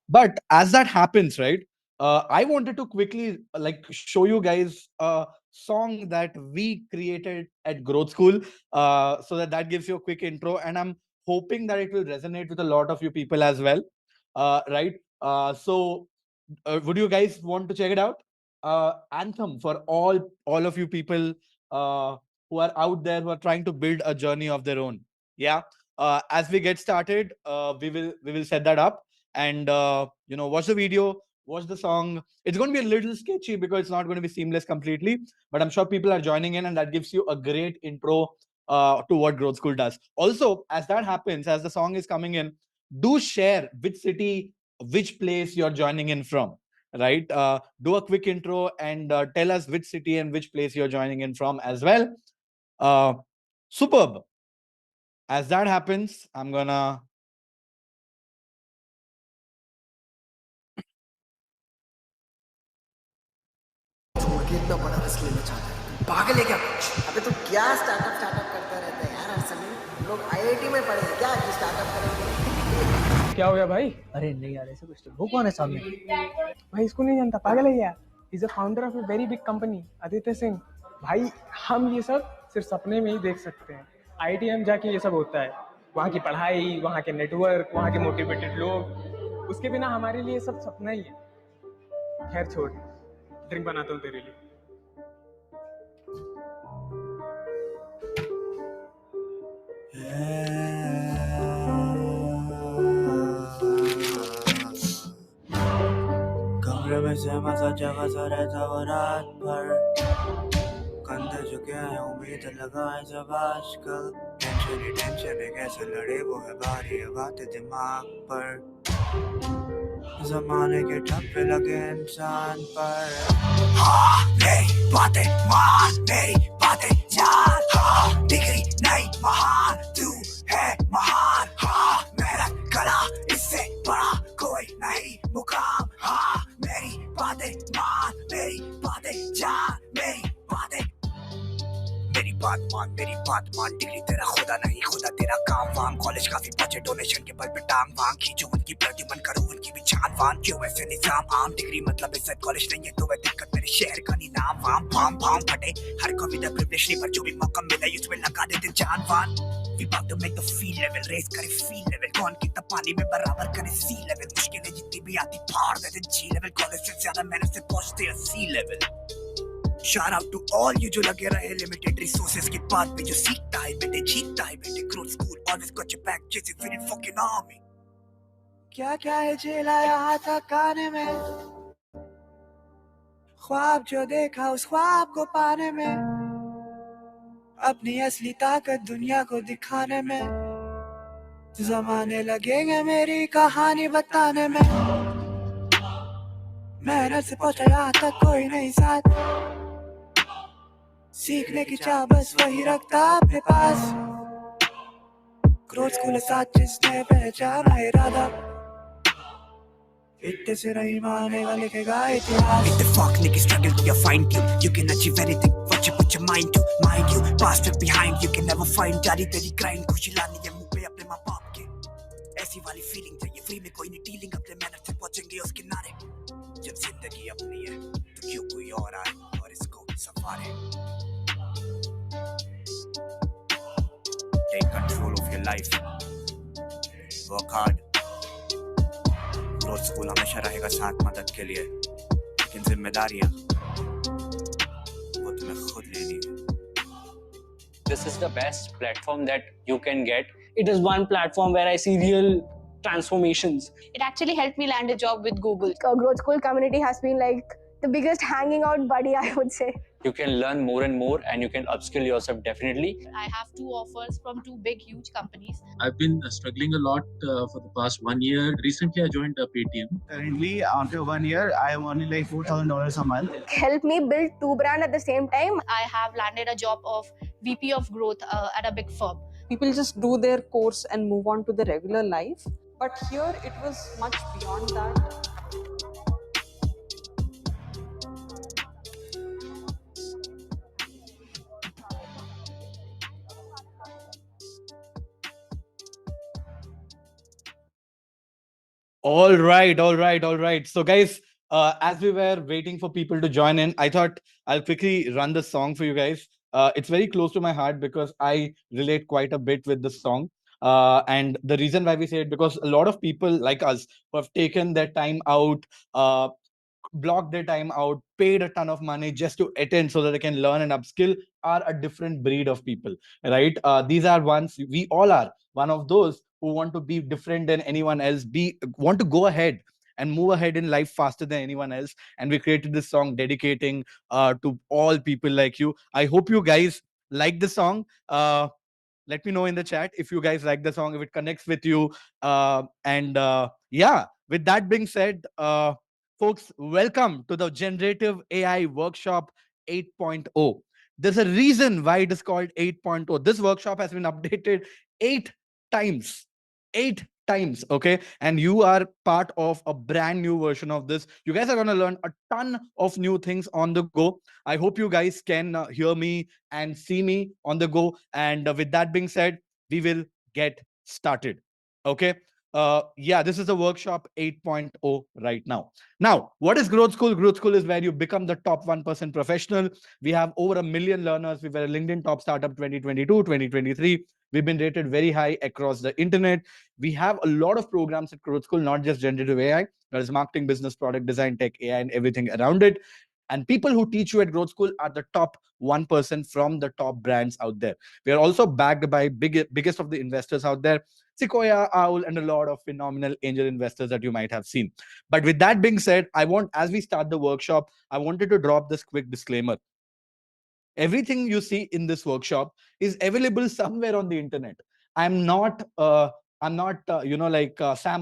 But as that happens, right, I wanted to quickly like show you guys a song that we created at Growth School, so that that gives you a quick intro, and I'm hoping that it will resonate with a lot of you people as well. Right. Would you guys want to check it out? Anthem for all of you people uh, who are out there who are trying to build a journey of their own. Yeah. As we get started, we will set that up, and watch the video, watch the song. It's going to be a little sketchy because it's not going to be seamless completely, but I'm sure people are joining in, and that gives you a great intro to what Growth School does. Also, as that happens, as the song is coming in, do share which city, which place you're joining in from, right? Do a quick intro and tell us which city and which place you're joining in from as well. uh, Superb. As that happens, I'm gonna छोड़ के इतना बड़ा risk लेना चाहता है, पागल है क्या कुछ? अबे तो क्या स्टार्टअप करता रहता है यार हर समय। हम लोग आईआईटी में पढ़े हैं क्या कि स्टार्टअप करेंगे? क्या हो गया भाई? अरे नहीं यार ऐसा कुछ तो। वो कौन है सामने? भाई इसको नहीं जानता, पागल है क्या? Is a founder of a very big company, Aditya Singh. भाई हम ये सब सिर्फ सपने में ही देख सकते हैं। आईआईटी में जाके ये सब होता है, वहाँ की पढ़ाई, वहाँ के नेटवर्क, वहाँ के मोटिवेटेड लोग, उसके बिना हमारे लिए सब सपना ही है। खैर छोड़, ड्रिंक बनाता हूँ तेरे लिए। कमरे में से मजा जगह सा रहता वो रात भर, कंधे झुके हैं उम्मीद लगाए जब आजकल। टेंशन है कैसे लड़े वो है भारी है बातें दिमाग पर, जमाने के ठप्पे लगे इंसान पर। हाँ मेरी बातें मान, मेरी बातें जान। हाँ डिग्री नहीं महान, तू है महान। हाँ मेहनत करा, इससे बड़ा कोई नहीं मुकाम। हाँ मेरी बातें मान, मेरी बातें जान, मेरी बातें। मेरी बात मान, डिग्री तेरा खुदा नहीं, खुदा तेरा काम वाम। कॉलेज काफी बचे, डोनेशन के बल पे टांग वांग खींचो उनकी प्रतिमन, करो उनकी भी छान वान। क्यों ऐसे निजाम आम, डिग्री मतलब इज्जत, कॉलेज नहीं है तो वह दिक्कत मेरे शहर का नहीं नाम वाम। फाम फाम फटे हर कविता प्रिविलेज नहीं, पर जो भी मौका मिला उसमें लगा देते जान वान। We about to make the feel level, raise करे feel level, कौन कितना पानी में बराबर करे sea level। मुश्किलें जितनी भी आती फाड़ देते G level, कॉलेज से ज्यादा मेहनत से पहुंचते हैं sea level। Shout out to all you जो लगे रहे limited resources के बाद भी, जो सीखता है बेटे जीतता है बेटे। Growth School always got your back, chasing for the fucking army। क्या क्या है झेला यहाँ तक आने में, ख्वाब जो देखा उस ख्वाब को पाने में, अपनी असली ताकत दुनिया को दिखाने में। जमाने लगेंगे मेरी कहानी बताने में, मेहनत से पहुंचा यहाँ तक कोई नहीं साथ, सीखने की चाह बस वही रखता अपने पास। ग्रोथ स्कूल साथ जिसने पहचाना इरादा, इतने से नहीं मानेगा लिखेगा इतिहास। इत्तेफाक नहीं कि struggle to your find you can achieve anything what you put your mind to, mind you past it behind you can never find। जारी तेरी grind, खुशी लानी है मुंह पे अपने माँ बाप के, ऐसी वाली फीलिंग चाहिए फ्री में कोई नहीं डीलिंग, अपने मेहनत से पहुंचेंगे उस किनारे। जब जिंदगी अपनी है तो क्यों कोई और आए और इसको संवारे। Take control of your life, work hard। Growth school हमेशा रहेगा साथ मदद के लिए, लेकिन जिम्मेदारियां वो तुम्हें खुद लेनी है। This is the best platform that you can get. It is one platform where I see real transformations. It actually helped me land a job with Google. Growth School community has been like the biggest hanging out buddy, I would say. You can learn more and more, and you can upskill yourself definitely. I have 2 offers from 2 big, huge companies. I've been struggling a lot for the past 1 year. Recently, I joined Paytm. Currently, after 1 year, I am earning like $4,000 a month. Helped me build 2 brands at the same time. I have landed a job of VP of growth at a big firm. People just do their course and move on to the regular life. But here it was much beyond that. All right, all right, all right. So, guys, as we were waiting for people to join in, I thought I'll quickly run the song for you guys. It's very close to my heart because I relate quite a bit with the song. And the reason why we say it, because a lot of people like us who have taken their time out, uh, blocked their time out, paid a ton of money just to attend so that they can learn and upskill, are a different breed of people, right? These are ones we all are one of those who want to be different than anyone else, be want to go ahead and move ahead in life faster than anyone else. And we created this song dedicating to all people like you. I hope you guys like the song. Let me know in the chat if you guys like the song, if it connects with you. And Yeah, with that being said, folks, welcome to the Generative AI Workshop 8.0. There's a reason why it is called 8.0. This workshop has been updated 8 times. 8 times, okay? And you are part of a brand new version of this. You guys are going to learn a ton of new things on the go. I hope you guys can hear me and see me on the go. And with that being said, we will get started. Okay. Yeah, this is a workshop 8.0 right now. Now, what is Growth School? Growth School is where you become the top 1% professional. We have over a million learners. We were a LinkedIn Top Startup 2022, 2023. We've been rated very high across the internet. We have a lot of programs at Growth School, not just generative AI, there is marketing, business, product design, tech, AI, and everything around it. And people who teach you at Growth School are the top 1% from the top brands out there. We are also backed by biggest of the investors out there, Sequoia, Owl, and a lot of phenomenal angel investors that you might have seen. But with that being said, as we start the workshop, I wanted to drop this quick disclaimer. Everything you see in this workshop is available somewhere on the internet. I'm not Sam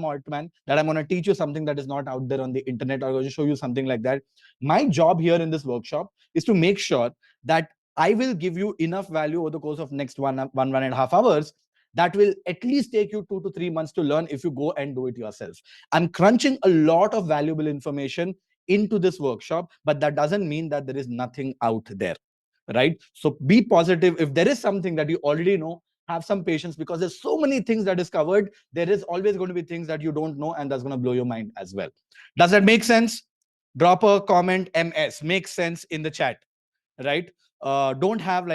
Altman, that I'm going to teach you something that is not out there on the internet, or going to show you something like that. My job here in this workshop is to make sure that I will give you enough value over the course of next 1.5 hours that will at least take you 2 to 3 months to learn if you go and do it yourself. I'm crunching a lot of valuable information into this workshop, but that doesn't mean that there is nothing out there, right? So be positive. If there is something that you already know, have some patience, because there's so many things that is covered. There is always going to be things that you don't know, and that's going to blow your mind as well. Does that make sense? Drop a comment, ms makes sense, in the chat, right? Don't have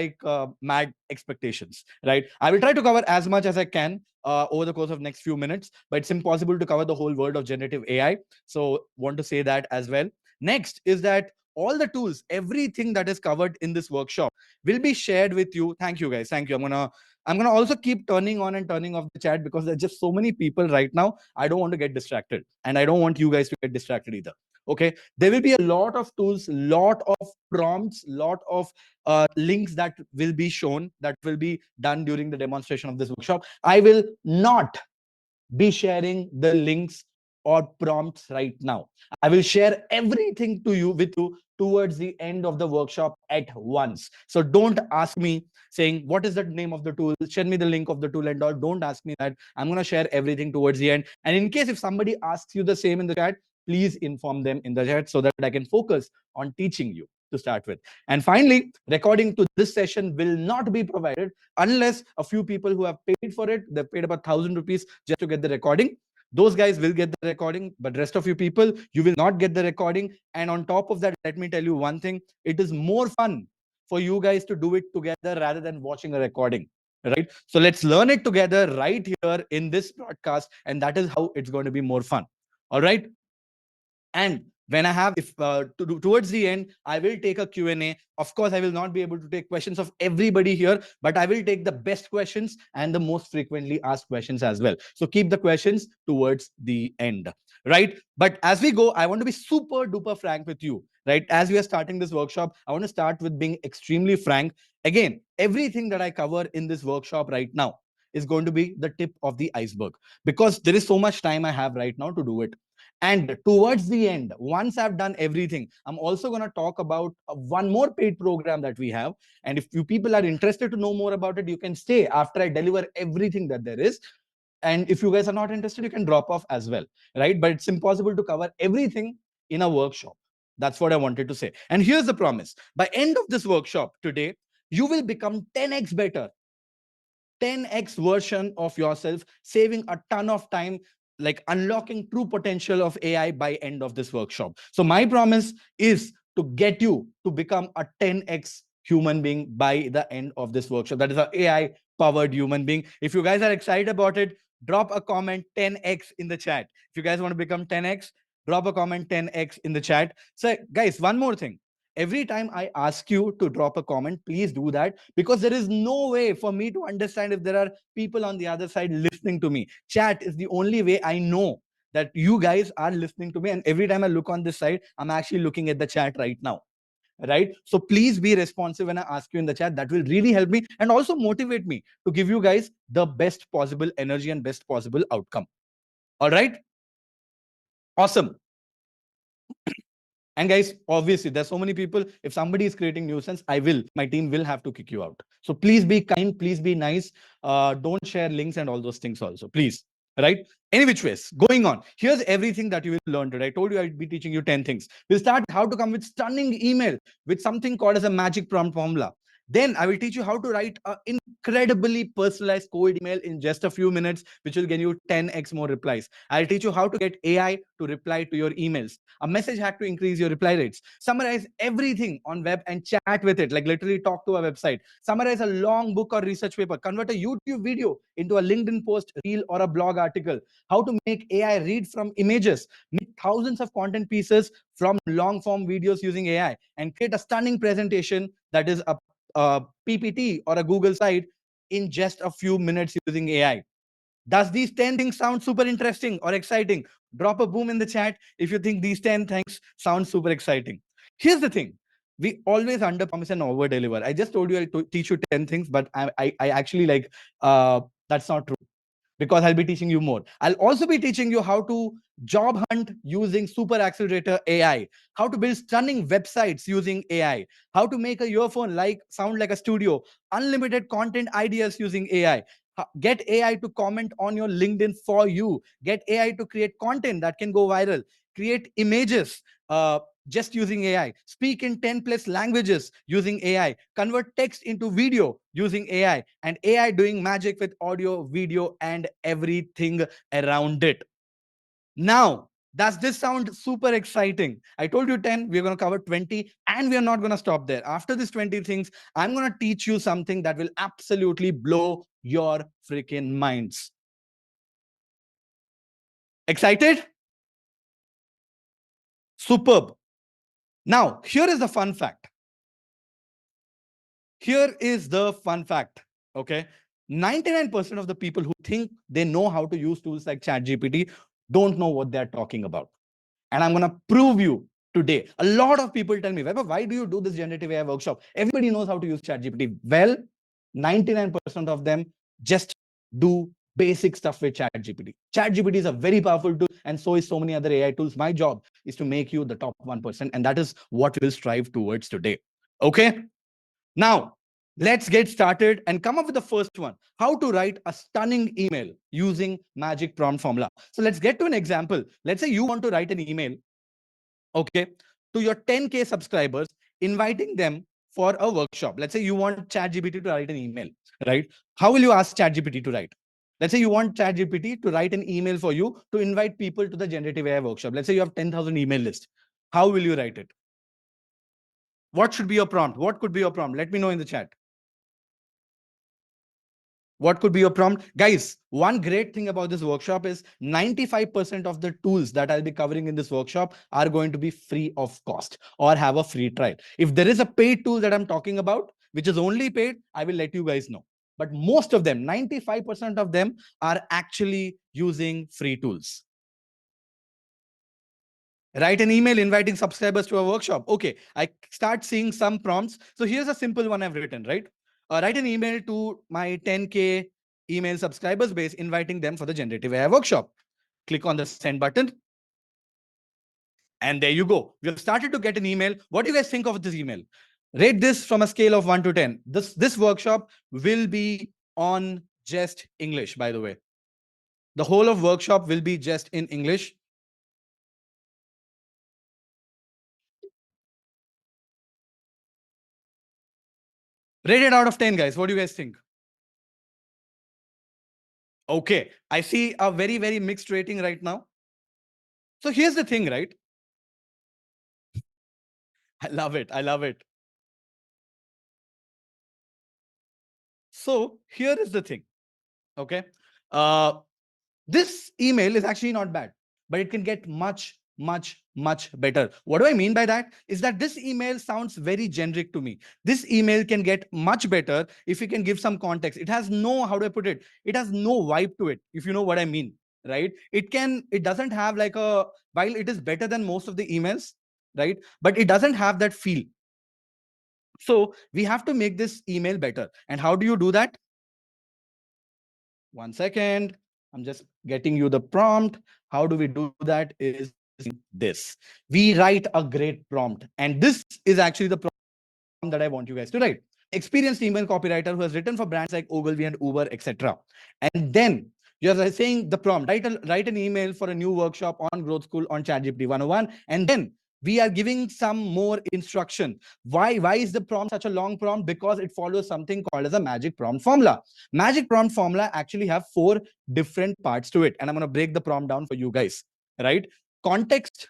mad expectations, right? I will try to cover as much as I can over the course of next few minutes, but it's impossible to cover the whole world of generative AI. So want to say that as well. Next is that all the tools, everything that is covered in this workshop will be shared with you. Thank you guys, thank you. I'm gonna also keep turning on and turning off the chat because there's just so many people right now. I don't want to get distracted, and I don't want you guys to get distracted either. Okay, there will be a lot of tools, lot of prompts, lot of links that will be shown, that will be done during the demonstration of this workshop. I will not be sharing the links or prompts right now. I will share everything to you with you towards the end of the workshop at once. So don't ask me saying what is the name of the tool, send me the link of the tool and all. Don't ask me that. I'm going to share everything towards the end. And in case if somebody asks you the same in the chat, please inform them in the chat so that I can focus on teaching you to start with. And finally, recording to this session will not be provided unless a few people who have paid for it, they've paid about 1,000 rupees just to get the recording. Those guys will get the recording, but rest of you people, you will not get the recording. And on top of that, let me tell you one thing: it is more fun for you guys to do it together rather than watching a recording, right? So let's learn it together right here in this broadcast, and that is how it's going to be more fun. All right. And when I have, if towards the end, I will take a Q&A. Of course, I will not be able to take questions of everybody here, but I will take the best questions and the most frequently asked questions as well. So keep the questions towards the end, right? But as we go, I want to be super duper frank with you, right? As we are starting this workshop, I want to start with being extremely frank. Again, everything that I cover in this workshop right now is going to be the tip of the iceberg, because there is so much time I have right now to do it. And towards the end, once I've done everything, I'm also going to talk about one more paid program that we have. And if you people are interested to know more about it, you can stay after I deliver everything that there is. And if you guys are not interested, you can drop off as well, right? But it's impossible to cover everything in a workshop. That's what I wanted to say. And here's the promise: by end of this workshop today, you will become 10x better, 10x version of yourself, saving a ton of time, like unlocking true potential of AI by end of this workshop. So my promise is to get you to become a 10x human being by the end of this workshop. That is an AI powered human being. If you guys are excited about it, drop a comment 10x in the chat. If you guys want to become 10x, drop a comment 10x in the chat. So guys, one more thing. Every time I ask you to drop a comment, please do that, because there is no way for me to understand if there are people on the other side listening to me. Chat is the only way I know that you guys are listening to me. And every time I look on this side, I'm actually looking at the chat right now. Right. So please be responsive when I ask you in the chat. That will really help me and also motivate me to give you guys the best possible energy and best possible outcome. All right. Awesome. And guys, obviously, there's so many people. If somebody is creating nuisance, my team will have to kick you out. So please be kind, please be nice. Don't share links and all those things also, please. Right? Any which ways, going on. Here's everything that you will learn today. I told you I'd be teaching you 10 things. We'll start how to come with stunning email with something called as a magic prompt formula. Then I will teach you how to write an incredibly personalized cold email in just a few minutes, which will get you 10x more replies. I'll teach you how to get AI to reply to your emails, a message hack to increase your reply rates, summarize everything on web and chat with it, like literally talk to a website, summarize a long book or research paper, convert a YouTube video into a LinkedIn post, reel, or a blog article, how to make AI read from images, make thousands of content pieces from long form videos using AI, and create a stunning presentation that is a PPT or a Google slide in just a few minutes using AI. Does these 10 things sound super interesting or exciting? Drop a boom in the chat if you think these 10 things sound super exciting. Here's the thing. We always under promise and over deliver. I just told you I'll teach you 10 things, but I actually like, that's not true, because I'll be teaching you more. I'll also be teaching you how to job hunt using Super Accelerator AI, how to build stunning websites using AI, how to make a earphone sound like a studio, unlimited content ideas using AI. Get AI to comment on your LinkedIn for you. Get AI to create content that can go viral. Create images. Just using AI, speak in 10 plus languages using AI, convert text into video using AI, and AI doing magic with audio, video, and everything around it. Now, does this sound super exciting? I told you 10, we're going to cover 20, and we're not going to stop there. After these 20 things, I'm going to teach you something that will absolutely blow your freaking minds. Excited? Superb. Now, here is the fun fact. Here is the fun fact. Okay. 99% of the people who think they know how to use tools like ChatGPT don't know what they're talking about. And I'm going to prove you today. A lot of people tell me, Weber, why do you do this generative AI workshop? Everybody knows how to use ChatGPT. Well, 99% of them just do basic stuff with ChatGPT. ChatGPT is a very powerful tool, and so is so many other AI tools. My job is to make you the top 1%, and that is what we'll strive towards today. Okay. Now, let's get started and come up with the first one. How to write a stunning email using magic prompt formula. So let's get to an example. Let's say you want to write an email, okay, to your 10K subscribers, inviting them for a workshop. Let's say you want ChatGPT to write an email, right? How will you ask ChatGPT to write? Let's say you want ChatGPT to write an email for you to invite people to the generative AI workshop. Let's say you have 10,000 email list. How will you write it? What should be your prompt? What could be your prompt? Let me know in the chat. What could be your prompt? Guys, one great thing about this workshop is 95% of the tools that I'll be covering in this workshop are going to be free of cost or have a free trial. If there is a paid tool that I'm talking about, which is only paid, I will let you guys know. But most of them, 95% of them, are actually using free tools. Write an email inviting subscribers to a workshop. Okay, I start seeing some prompts. So here's a simple one I've written, right? Write an email to my 10K email subscribers base, inviting them for the generative AI workshop. Click on the send button. And there you go. We have started to get an email. What do you guys think of this email? Rate this from a scale of 1 to 10. This workshop will be on just English, by the way. The whole of workshop will be just in English. Rate it out of 10, guys. What do you guys think? Okay, I see a very, very mixed rating right now. So here's the thing, right? I love it. I love it. So here is the thing. Okay. Uh, this email is actually not bad, but it can get much, much, much better. What do I mean by that? Is that this email sounds very generic to me. This email can get much better if you can give some context. It has no, how do I put it? It has no vibe to it, if you know what I mean, right? It doesn't have like a, while it is better than most of the emails, right? But it doesn't have that feel. So we have to make this email better. And how do you do that? 1 second. I'm just getting you the prompt. How do we do that? Is using this. We write a great prompt. And this is actually the prompt that I want you guys to write. Experienced email copywriter who has written for brands like Ogilvy and Uber, etc. And then you're saying the prompt, write an email for a new workshop on Growth School on ChatGPT 101. And then we are giving some more instruction. Why is the prompt such a long prompt? Because it follows something called as a magic prompt formula. Magic prompt formula actually have 4 different parts to it. And I'm going to break the prompt down for you guys, right? Context,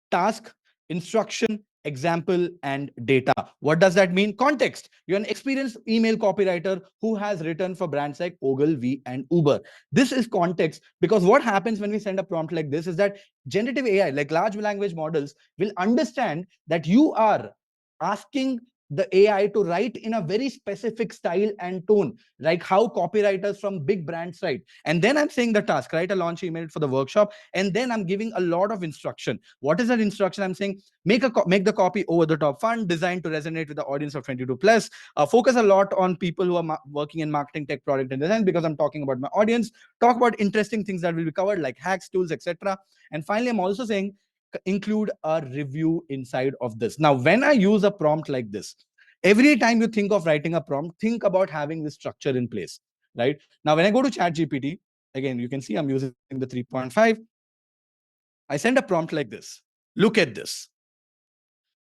task, instruction, example, and data. What does that mean? Context. You're an experienced email copywriter who has written for brands like Ogilvy and Uber. This is context, because what happens when we send a prompt like this is that generative AI, like large language models, will understand that you are asking the AI to write in a very specific style and tone, like how copywriters from big brands write. And then I'm saying the task, write a launch email for the workshop. And then I'm giving a lot of instruction. What is that instruction? I'm saying make the copy over the top fun, designed to resonate with the audience of 22 plus. Focus a lot on people who are working in marketing, tech, product, and design, because I'm talking about my audience. Talk about interesting things that will be covered, like hacks, tools, etc. And finally, I'm also saying include a review inside of this. Now, when I use a prompt like this, every time you think of writing a prompt, think about having this structure in place, right? Now, when I go to ChatGPT, again, you can see I'm using the 3.5. I send a prompt like this. Look at this.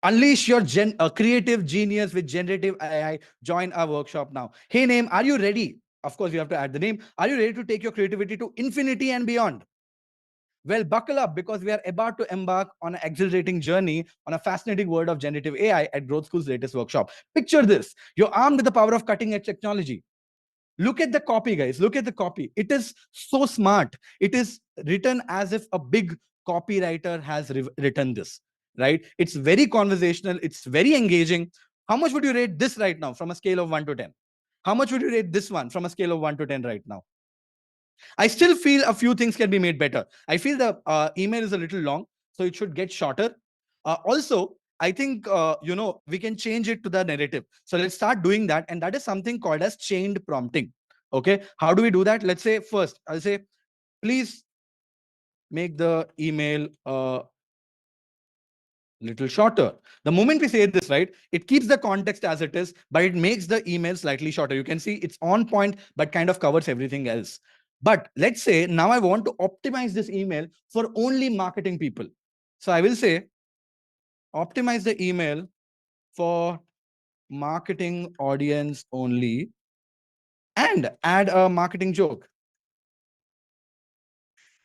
Unleash your creative genius with generative AI. Join our workshop now. Hey, name, are you ready? Of course, you have to add the name. Are you ready to take your creativity to infinity and beyond? Well, buckle up, because we are about to embark on an exhilarating journey on a fascinating world of generative AI at Growth School's latest workshop. Picture this. You're armed with the power of cutting edge technology. Look at the copy, guys. Look at the copy. It is so smart. It is written as if a big copywriter has written this, right? It's very conversational. It's very engaging. How much would you rate this right now from a scale of 1 to 10? How much would you rate this one from a scale of 1 to 10 right now? I still feel a few things can be made better. I feel the email is a little long, so it should get shorter. Also, I think we can change it to the narrative. So let's start doing that, and that is something called as chained prompting. Okay, how do we do that? Let's say first, I'll say, please make the email little shorter. The moment we say this, right, it keeps the context as it is, but it makes the email slightly shorter. You can see it's on point, but kind of covers everything else. But let's say now I want to optimize this email for only marketing people. So I will say, optimize the email for marketing audience only, and add a marketing joke.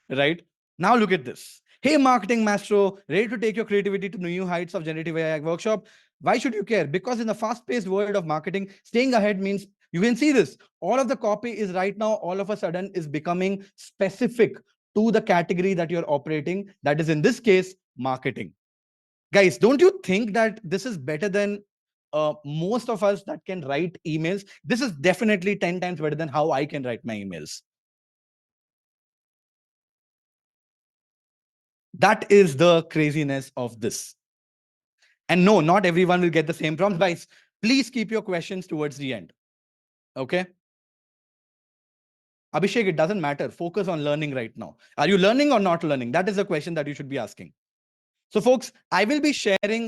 Right? Now look at this. Hey, marketing maestro, ready to take your creativity to new heights of generative AI workshop? Why should you care? Because in the fast-paced world of marketing, staying ahead means, you can see this. All of the copy is right now, all of a sudden, is becoming specific to the category that you're operating. That is, in this case, marketing. Guys, don't you think that this is better than most of us that can write emails? This is definitely 10 times better than how I can write my emails. That is the craziness of this. And no, not everyone will get the same prompts. Guys, please keep your questions towards the end. Okay? Abhishek, it doesn't matter. Focus on learning right now. Are you learning or not learning? That is the question that you should be asking. So, folks, I will be sharing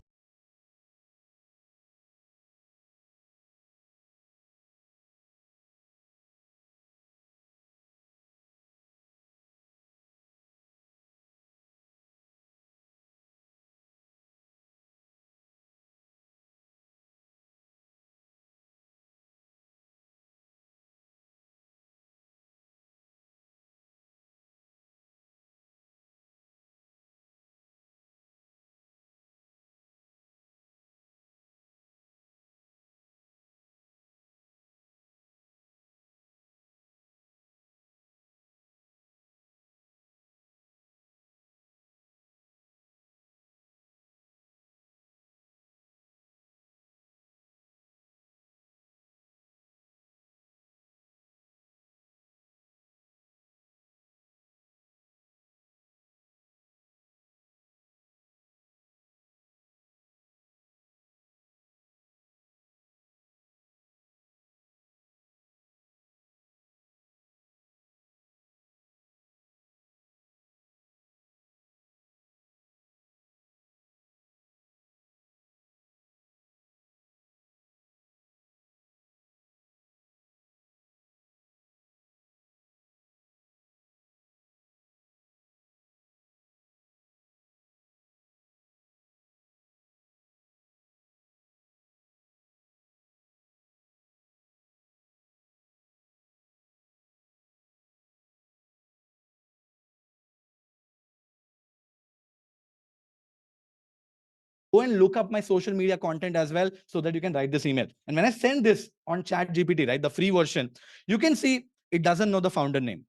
go and look up my social media content as well so that you can write this email. And when I send this on ChatGPT, right, the free version, you can see it doesn't know the founder name.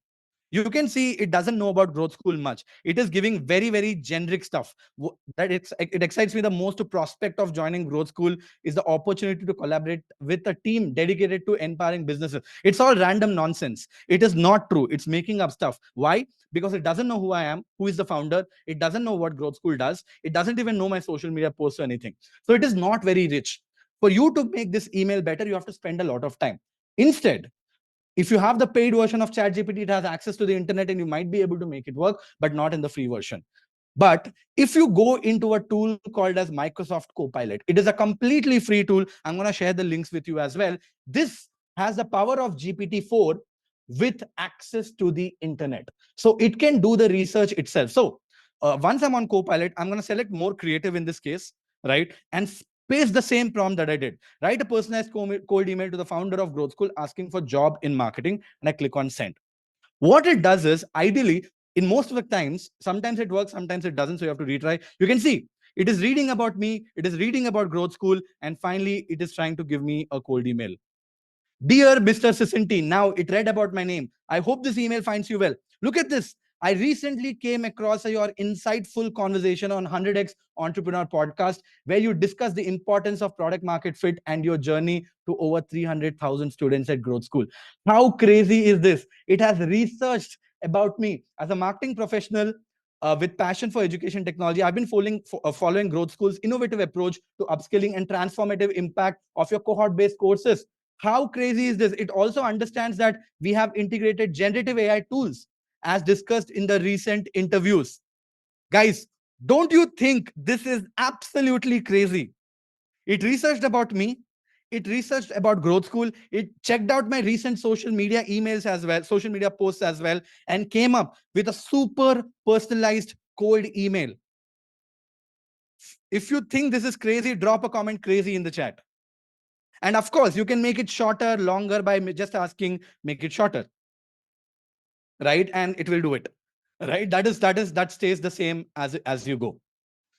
You can see it doesn't know about growth school much. It is giving very generic stuff. That it excites me the most to prospect of joining growth school is the opportunity to collaborate with a team dedicated to empowering businesses. It's all random nonsense. It is not true. It's making up stuff. Why? Because it doesn't know who I am, who is the founder. It doesn't know what growth school does. It doesn't even know my social media posts or anything. So it is not very rich. For you to make this email better, you have to spend a lot of time. Instead, if you have the paid version of ChatGPT, it has access to the internet and you might be able to make it work, but not in the free version. But if you go into a tool called as Microsoft Copilot, it is a completely free tool. I'm going to share the links with you as well. This has the power of GPT-4 with access to the internet. So it can do the research itself. So once I'm on Copilot, I'm going to select more creative in this case, right? And paste the same prompt that I did. Write a personalized cold email to the founder of Growth School asking for job in marketing, and I click on send. What it does is, ideally, in most of the times, sometimes it works, sometimes it doesn't, so you have to retry. You can see it is reading about me, it is reading about Growth School, and finally it is trying to give me a cold email. Dear Mr. Sisinti, now it read about my name. I hope this email finds you well. Look at this. I recently came across your insightful conversation on 100x Entrepreneur podcast, where you discuss the importance of product market fit and your journey to over 300,000 students at Growth School. How crazy is this? It has researched about me as a marketing professional with passion for education technology. I've been following Growth School's innovative approach to upskilling and transformative impact of your cohort-based courses. How crazy is this? It also understands that we have integrated generative AI tools as discussed in the recent interviews. Guys, don't you think this is absolutely crazy? It researched about me. It researched about Growth School. It checked out my recent social media emails as well, social media posts as well, and came up with a super personalized cold email. If you think this is crazy, drop a comment crazy in the chat. And of course, you can make it shorter, longer by just asking, make it shorter, right? And it will do it, right? That stays the same as you go.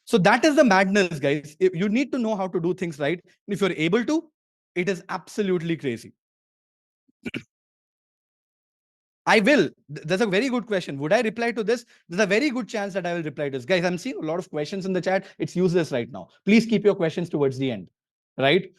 So that is the madness, guys. You need to know how to do things right. And if you're able to, it is absolutely crazy. I will. That's a very good question. Would I reply to this? There's a very good chance that I will reply to this. Guys, I'm seeing a lot of questions in the chat. It's useless right now. Please keep your questions towards the end, right?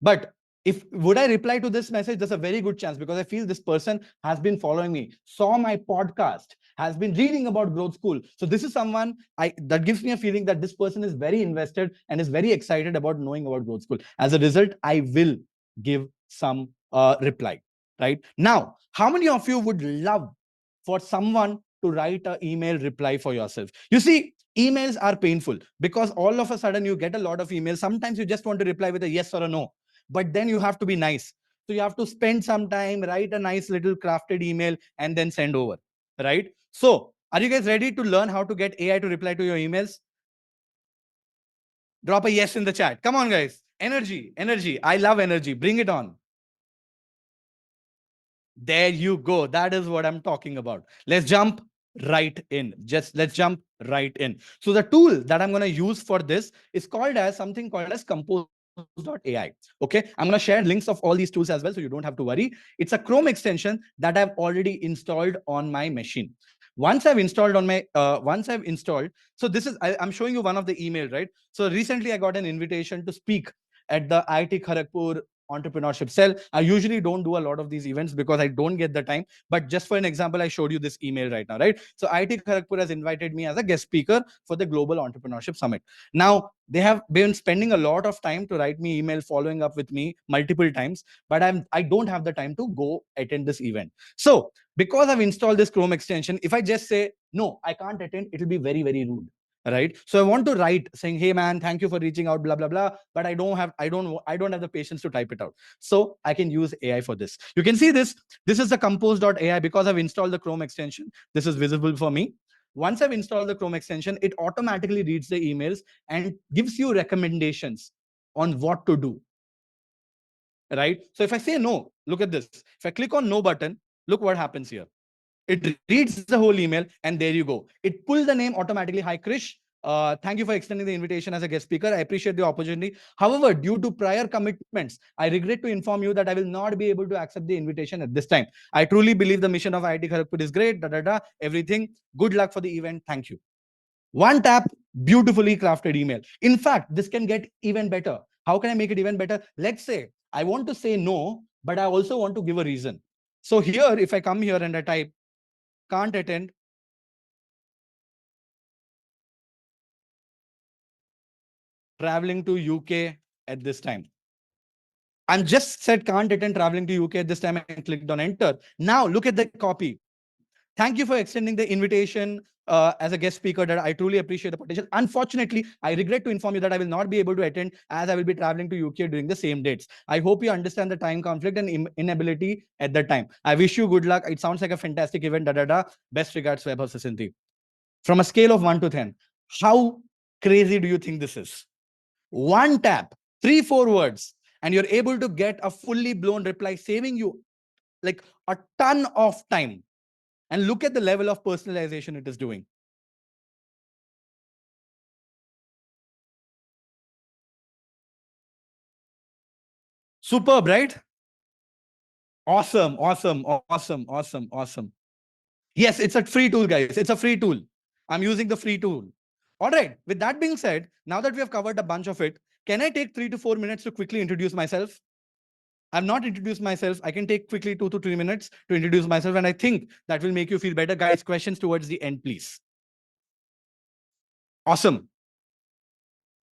But if would I reply to this message? There's a very good chance because I feel this person has been following me, saw my podcast, has been reading about Growth School. So this is someone that gives me a feeling that this person is very invested and is very excited about knowing about Growth School. As a result, I will give some reply. Right now, how many of you would love for someone to write an email reply for yourself? You see, emails are painful because all of a sudden you get a lot of emails. Sometimes you just want to reply with a yes or a no, but then you have to be nice. So you have to spend some time, write a nice little crafted email, and then send over. Right? So, are you guys ready to learn how to get AI to reply to your emails? Drop a yes in the chat. Come on, guys. Energy, energy. I love energy. Bring it on. There you go. That is what I'm talking about. Let's jump right in. Let's jump right in. So the tool that I'm going to use for this is called as something called as compose.ai. Okay. I'm going to share links of all these tools as well, so you don't have to worry. It's a Chrome extension that I've already installed on my machine. Once I've installed, so this is, I'm showing you one of the email, right? So recently I got an invitation to speak at the IIT Kharagpur entrepreneurship cell. I usually don't do a lot of these events because I don't get the time. But just for an example, I showed you this email right now, right? So IIT Kharagpur has invited me as a guest speaker for the Global Entrepreneurship Summit. Now, they have been spending a lot of time to write me email, following up with me multiple times, but I don't have the time to go attend this event. So because I've installed this Chrome extension, if I just say, no, I can't attend, it will be very rude. Right. So I want to write saying, hey man, thank you for reaching out, blah, blah, blah. But I don't have the patience to type it out. So I can use AI for this. You can see this. This is the compose.ai because I've installed the Chrome extension. This is visible for me. Once I've installed the Chrome extension, it automatically reads the emails and gives you recommendations on what to do. Right. So if I say no, look at this. If I click on no button, look what happens here. It reads the whole email and there you go. It pulls the name automatically. Hi, Krish. Thank you for extending the invitation as a guest speaker. I appreciate the opportunity. However, due to prior commitments, I regret to inform you that I will not be able to accept the invitation at this time. I truly believe the mission of IIT Kharagpur is great, everything. Good luck for the event. Thank you. One tap, beautifully crafted email. In fact, this can get even better. How can I make it even better? Let's say I want to say no, but I also want to give a reason. So here, if I come here and I type, can't attend, traveling to UK at this time. I'm just said can't attend traveling to UK at this time and clicked on enter. Now look at the copy. Thank you for extending the invitation as a guest speaker. That I truly appreciate the potential. Unfortunately, I regret to inform you that I will not be able to attend as I will be traveling to UK during the same dates. I hope you understand the time conflict and inability at that time. I wish you good luck. It sounds like a fantastic event. Best regards, Vaibhav Sasinti. From a scale of 1 to 10, how crazy do you think this is? One tap, 3-4 words, and you're able to get a fully blown reply, saving you like a ton of time. And look at the level of personalization it is doing. Superb, right? Awesome, awesome, awesome, awesome, awesome. Yes, it's a free tool, guys. It's a free tool. I'm using the free tool. All right. With that being said, now that we have covered a bunch of it, can I take 3 to 4 minutes to quickly introduce myself? I've not introduced myself. I can take quickly 2 to 3 minutes to introduce myself. And I think that will make you feel better. Guys, questions towards the end, please. Awesome.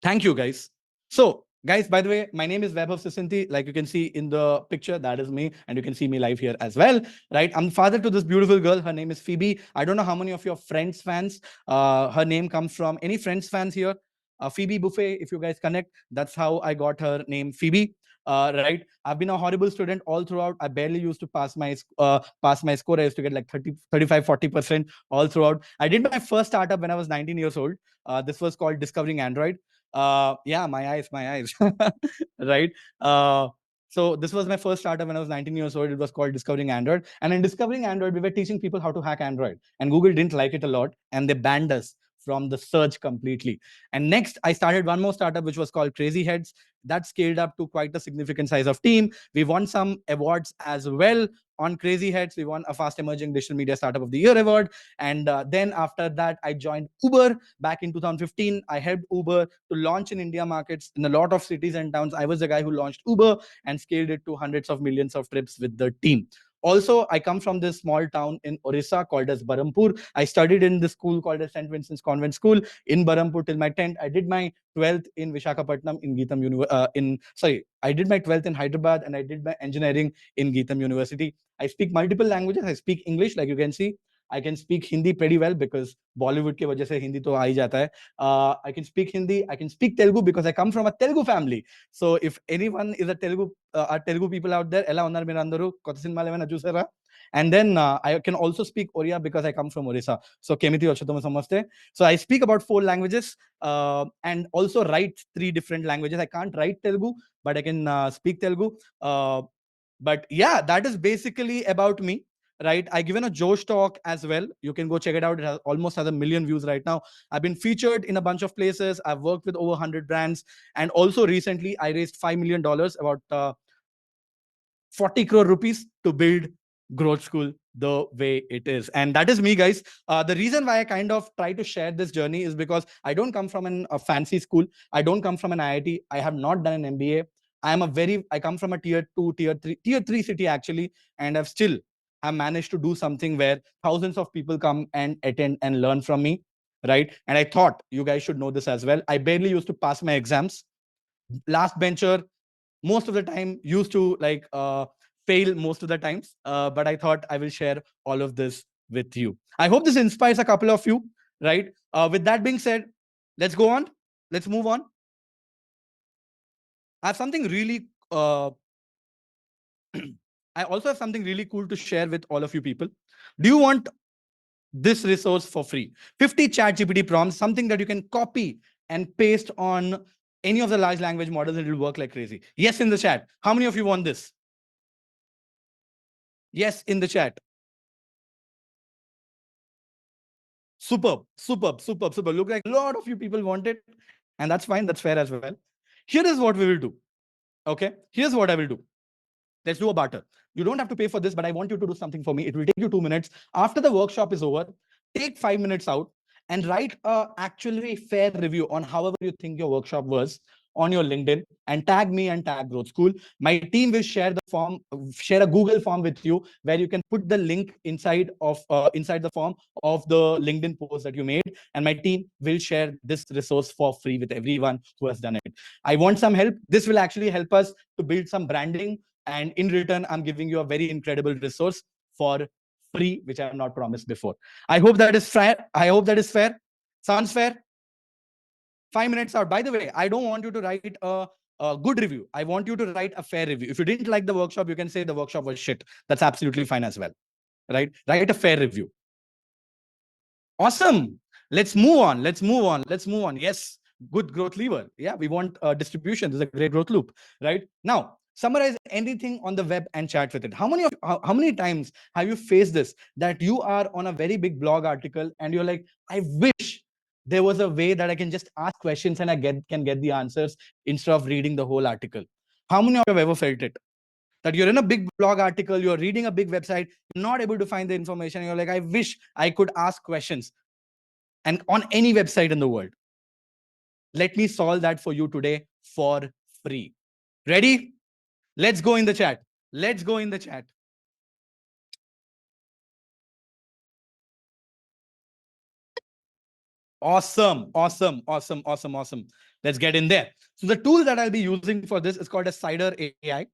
Thank you, guys. So, guys, by the way, my name is Vaibhav Sisanti. Like you can see in the picture, that is me. And you can see me live here as well, right? I'm the father to this beautiful girl. Her name is Phoebe. I don't know how many of your Friends fans, her name comes from. Any Friends fans here? Phoebe Buffet, if you guys connect, that's how I got her name, Phoebe. Right. I've been a horrible student all throughout. I barely used to pass my score. I used to get like 30, 35, 40% all throughout. I did my first startup when I was 19 years old. This was called Discovering Android. Yeah, my eyes. Right. So this was my first startup when I was 19 years old. It was called Discovering Android. And in Discovering Android, we were teaching people how to hack Android. And Google didn't like it a lot. And they banned us from the search completely. And next, I started one more startup, which was called Crazy Heads. That scaled up to quite a significant size of team. We won some awards as well on Crazy Heads. We won a Fast Emerging Digital Media Startup of the Year award. And then after that, I joined Uber back in 2015. I helped Uber to launch in India markets in a lot of cities and towns. I was the guy who launched Uber and scaled it to hundreds of millions of trips with the team. Also, I come from this small town in Orissa called as Barampur. I studied in the school called as St. Vincent's Convent School in Barampur till my 10th. I did my 12th in Vishakhapatnam in Geetam I did my 12th in Hyderabad and I did my engineering in Geetam University. I speak multiple languages. I speak English, like you can see. I can speak Hindi pretty well because Bollywood के वजह से हिंदी तो आ ही जाता है. I can speak Hindi. I can speak Telugu because I come from a Telugu family. So if anyone is a Telugu people out there, ela unnar meer andaru kotta cinema levena chusara. And then I can also speak Oriya because I come from Orissa. So kemiti ochutamo samaste. So I speak about 4 languages and also write 3 different languages. I can't write Telugu, but I can speak Telugu. But yeah, that is basically about me. Right, I given a Josh talk as well. You can go check it out. It almost has 1 million views right now. I've been featured in a bunch of places. I've worked with over 100 brands, and also recently I raised $5 million, about 40 crore rupees, to build Growth School the way it is. And that is me, guys. The reason why I kind of try to share this journey is because I don't come from a fancy school. I don't come from an IIT. I have not done an MBA. I come from a tier 2, tier 3 city actually, and I've still have managed to do something where thousands of people come and attend and learn from me, right? And I thought you guys should know this as well. I barely used to pass my exams. Last bencher, most of the time used to fail most of the times, but I thought I will share all of this with you. I hope this inspires a couple of you, right? With that being said, let's go on. Let's move on. I have something really I also have something really cool to share with all of you people. Do you want this resource for free? 50 ChatGPT prompts, something that you can copy and paste on any of the large language models, and it will work like crazy. Yes, in the chat. How many of you want this? Yes, in the chat. Superb. Look like a lot of you people want it, and that's fine. That's fair as well. Here is what we will do. Okay, here's what I will do. Let's do a barter. You don't have to pay for this, but I want you to do something for me. It will take you 2 minutes. After the workshop is over, take 5 minutes out and write a actually fair review on however you think your workshop was on your LinkedIn, and tag me and tag Growth School. My team will share the form, share a Google form with you where you can put the link inside the form of the LinkedIn post that you made, and my team will share this resource for free with everyone who has done it. I want some help. This will actually help us to build some branding, and in return, I'm giving you a very incredible resource for free, which I have not promised before. I hope that is fair. I hope that is fair. Sounds fair? 5 minutes out. By the way, I don't want you to write a good review. I want you to write a fair review. If you didn't like the workshop, you can say the workshop was shit. That's absolutely fine as well. Right? Write a fair review. Awesome. Let's move on. Yes, good growth lever. Yeah, we want distribution. This is a great growth loop, right? Now, summarize anything on the web and chat with it. How many times have you faced this, that you are on a very big blog article and you're like, I wish there was a way that I can just ask questions and can get the answers instead of reading the whole article. How many of you have ever felt it? That you're in a big blog article, you're reading a big website, you're not able to find the information. You're like, I wish I could ask questions and on any website in the world. Let me solve that for you today for free. Ready? Let's go in the chat. Let's go in the chat. Awesome. Let's get in there. So the tool that I'll be using for this is called a Cider AI.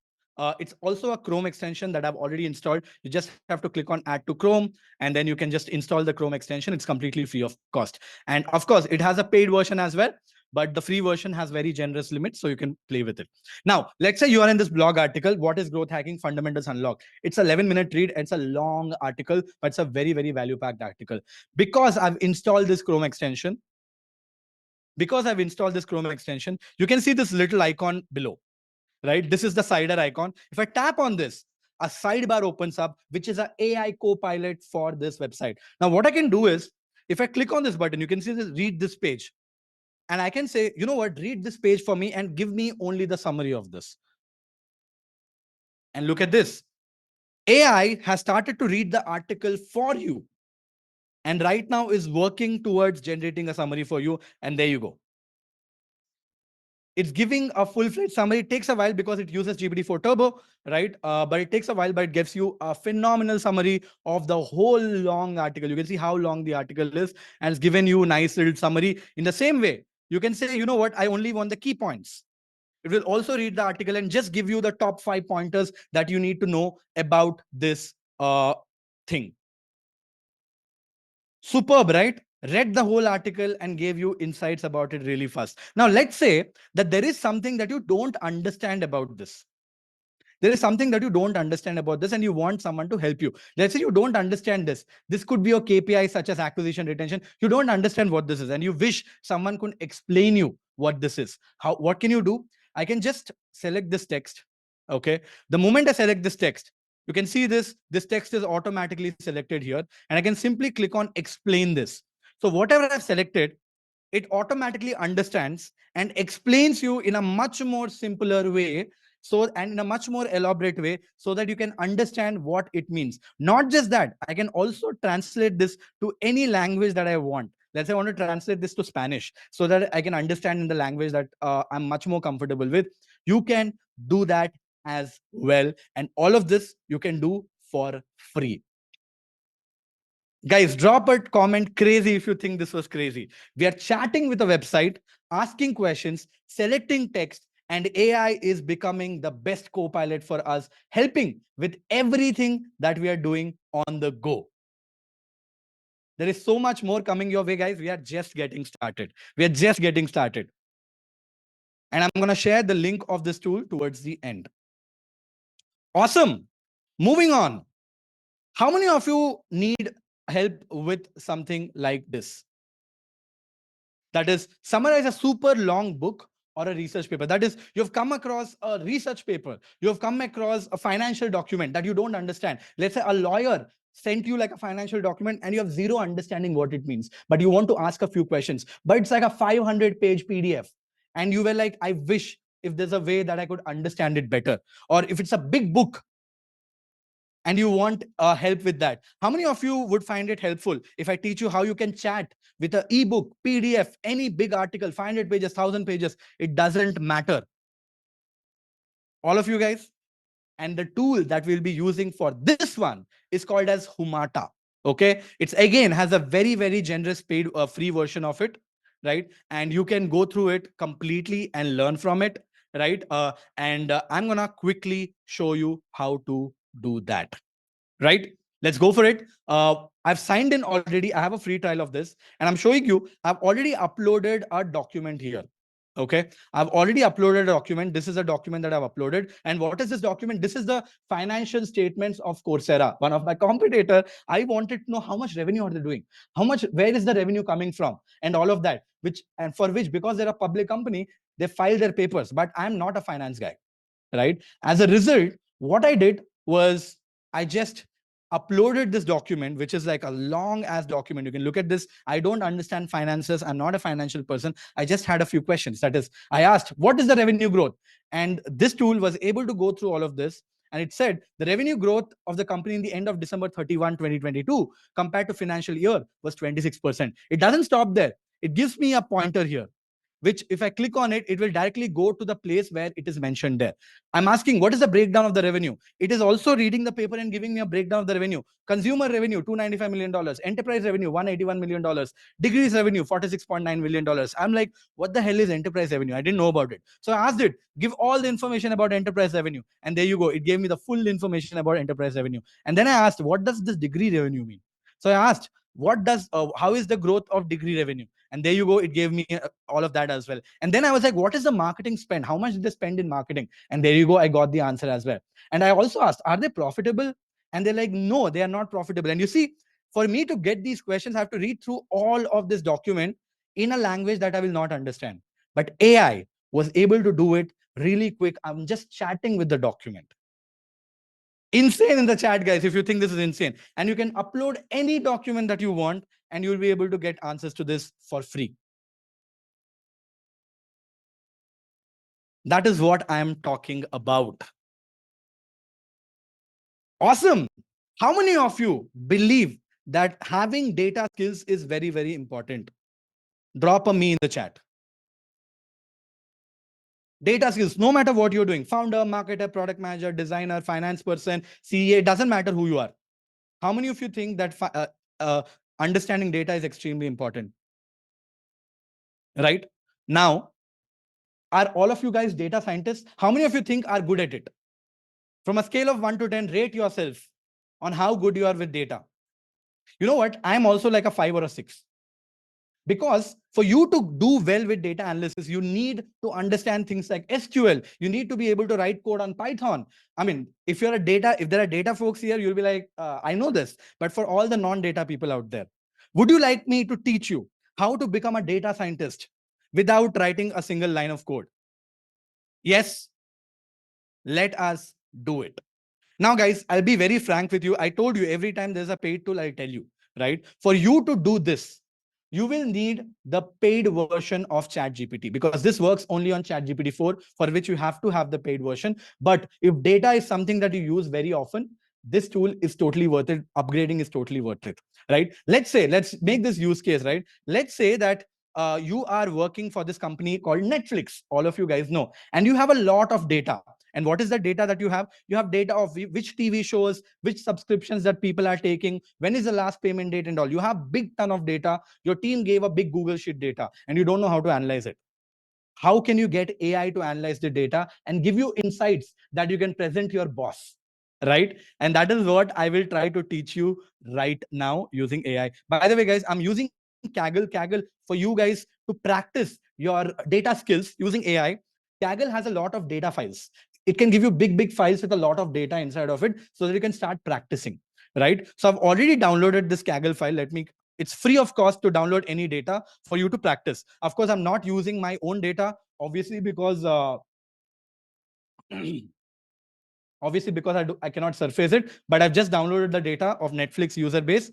It's also a Chrome extension that I've already installed. You just have to click on add to Chrome, and then you can just install the Chrome extension. It's completely free of cost. And of course, it has a paid version as well, but the free version has very generous limits, so you can play with it. Now, let's say you are in this blog article, What is Growth Hacking? Fundamentals Unlocked. It's a 11-minute read. It's a long article, but it's a very, very value-packed article. Because I've installed this Chrome extension, you can see this little icon below, right? This is the Cider icon. If I tap on this, a sidebar opens up, which is an AI co-pilot for this website. Now, what I can do is, if I click on this button, you can see this, read this page. And I can say, you know what, read this page for me and give me only the summary of this. And look at this. AI has started to read the article for you, and right now is working towards generating a summary for you. And there you go. It's giving a full-fledged summary. It takes a while because it uses GPT-4 Turbo, right? But it takes a while, but it gives you a phenomenal summary of the whole long article. You can see how long the article is, and it's given you a nice little summary. In the same way, you can say, you know what, I only want the key points. It will also read the article and just give you the top 5 pointers that you need to know about this thing. Superb, right? Read the whole article and gave you insights about it really fast. Now, let's say that there is something that you don't understand about this. There is something that you don't understand about this and you want someone to help you. Let's say you don't understand this. This could be your KPI, such as acquisition, retention. You don't understand what this is and you wish someone could explain you what this is. What can you do? I can just select this text. Okay. The moment I select this text, you can see this text is automatically selected here, and I can simply click on explain this. So whatever I've selected, it automatically understands and explains you in a much more simpler way, and in a much more elaborate way, so that you can understand what it means. Not just that, I can also translate this to any language that I want. Let's say I want to translate this to Spanish so that I can understand in the language that I'm much more comfortable with. You can do that as well, and all of this you can do for free. Guys, drop a comment crazy if you think this was crazy. We are chatting with a website, asking questions, selecting text, and AI is becoming the best co-pilot for us, helping with everything that we are doing on the go. There is so much more coming your way, guys. We are just getting started. And I'm going to share the link of this tool towards the end. Awesome. Moving on. How many of you need help with something like this? That is, summarize a super long book or a research paper. That is, you've come across a research paper, you've come across a financial document that you don't understand. Let's say a lawyer sent you like a financial document and you have zero understanding what it means, but you want to ask a few questions, but it's like a 500-page PDF. And you were like, I wish if there's a way that I could understand it better. Or if it's a big book and you want help with that. How many of you would find it helpful if I teach you how you can chat with an ebook, PDF, any big article, 500 pages, 1,000 pages? It doesn't matter. All of you guys? And the tool that we'll be using for this one is called as Humata. Okay, it's again has a very, very generous paid free version of it, right? And you can go through it completely and learn from it, right? And I'm gonna quickly show you how to do that, right? Let's go for it. I've signed in already. I have a free trial of this, and I'm showing you. I've already uploaded a document here. Okay, I've already uploaded a document. This is a document that I've uploaded. And what is this document? This is the financial statements of Coursera, one of my competitor. I wanted to know how much revenue are they doing, how much, where is the revenue coming from, and all of that. Which and for which, because they're a public company, they file their papers. But I'm not a finance guy, right? As a result, what I did was I just uploaded this document, which is like a long ass document. You can look at this. I don't understand finances. I'm not a financial person. I just had a few questions. That is, I asked, what is the revenue growth? And this tool was able to go through all of this. And it said the revenue growth of the company in the end of December 31, 2022, compared to financial year was 26%. It doesn't stop there. It gives me a pointer here, which if I click on it, it will directly go to the place where it is mentioned there. I'm asking, what is the breakdown of the revenue? It is also reading the paper and giving me a breakdown of the revenue. Consumer revenue, $295 million. Enterprise revenue, $181 million. Degrees revenue, $46.9 million. I'm like, what the hell is enterprise revenue? I didn't know about it. So I asked it, give all the information about enterprise revenue. And there you go. It gave me the full information about enterprise revenue. And then I asked, what does this degree revenue mean? So I asked, how is the growth of degree revenue? And there you go. It gave me all of that as well. And then I was like, what is the marketing spend? How much did they spend in marketing? And there you go. I got the answer as well. And I also asked, are they profitable? And they're like, no, they are not profitable. And you see, for me to get these questions, I have to read through all of this document in a language that I will not understand. But AI was able to do it really quick. I'm just chatting with the document. Insane in the chat, guys, if you think this is insane. And you can upload any document that you want, and you'll be able to get answers to this for free. That is what I am talking about. Awesome. How many of you believe that having data skills is very, very important? Drop a me in the chat. Data skills, no matter what you're doing, founder, marketer, product manager, designer, finance person, CA, doesn't matter who you are. How many of you think that understanding data is extremely important? Right? Now, are all of you guys data scientists? How many of you think are good at it? From a scale of 1 to 10, rate yourself on how good you are with data. You know what? I'm also like a 5 or a 6. Because for you to do well with data analysis, you need to understand things like SQL. You need to be able to write code on Python. I mean, if there are data folks here, you'll be like, I know this. But for all the non-data people out there, would you like me to teach you how to become a data scientist without writing a single line of code? Yes, let us do it. Now, guys, I'll be very frank with you. I told you every time there's a paid tool, I'll tell you, right? For you to do this, you will need the paid version of ChatGPT, because this works only on ChatGPT 4, for which you have to have the paid version. But if data is something that you use very often, this tool is totally worth it. Upgrading is totally worth it, right? Let's make this use case, right? Let's say that you are working for this company called Netflix. All of you guys know, and you have a lot of data. And what is the data that you have? You have data of which TV shows, which subscriptions that people are taking, when is the last payment date and all. You have big ton of data. Your team gave a big Google Sheet data and you don't know how to analyze it. How can you get AI to analyze the data and give you insights that you can present your boss? Right? And that is what I will try to teach you right now using AI. By the way, guys, I'm using Kaggle for you guys to practice your data skills using AI. Kaggle has a lot of data files. It can give you big files with a lot of data inside of it so that you can start practicing. Right? So I've already downloaded this Kaggle file. It's free of cost to download any data for you to practice. Of course, I'm not using my own data, obviously, because obviously because I cannot surface it, but I've just downloaded the data of Netflix user base.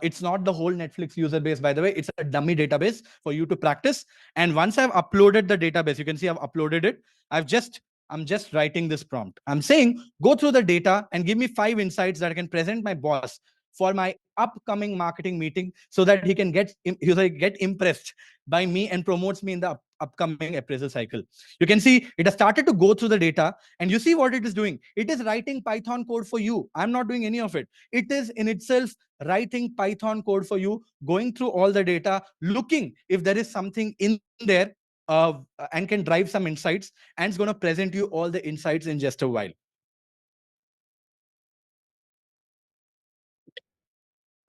It's not the whole Netflix user base, by the way. It's a dummy database for you to practice. And once I've uploaded the database, you can see I've uploaded it. I'm just writing this prompt. I'm saying, go through the data and give me 5 insights that I can present my boss for my upcoming marketing meeting, so that he can get impressed by me and promotes me in the upcoming appraisal cycle. You can see it has started to go through the data, and you see what it is doing. It is writing Python code for you. I'm not doing any of it. It is in itself writing Python code for you, going through all the data, looking if there is something in there, and can drive some insights, and it's going to present you all the insights in just a while.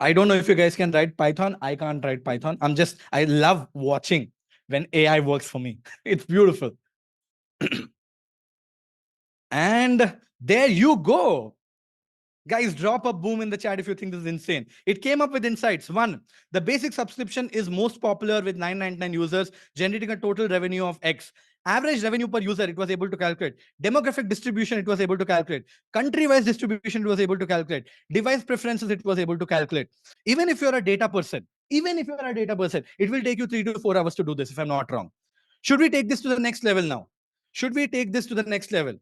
I don't know if you guys can write Python. I can't write Python. I love watching when AI works for me. It's beautiful. And there you go. Guys, drop a boom in the chat if you think this is insane. It came up with insights. One, the basic subscription is most popular with 999 users, generating a total revenue of X. Average revenue per user, it was able to calculate. Demographic distribution, it was able to calculate. Country-wise distribution, it was able to calculate. Device preferences, it was able to calculate. Even if you're a data person, it will take you 3 to 4 hours to do this, if I'm not wrong. Should we take this to the next level now? Should we take this to the next level?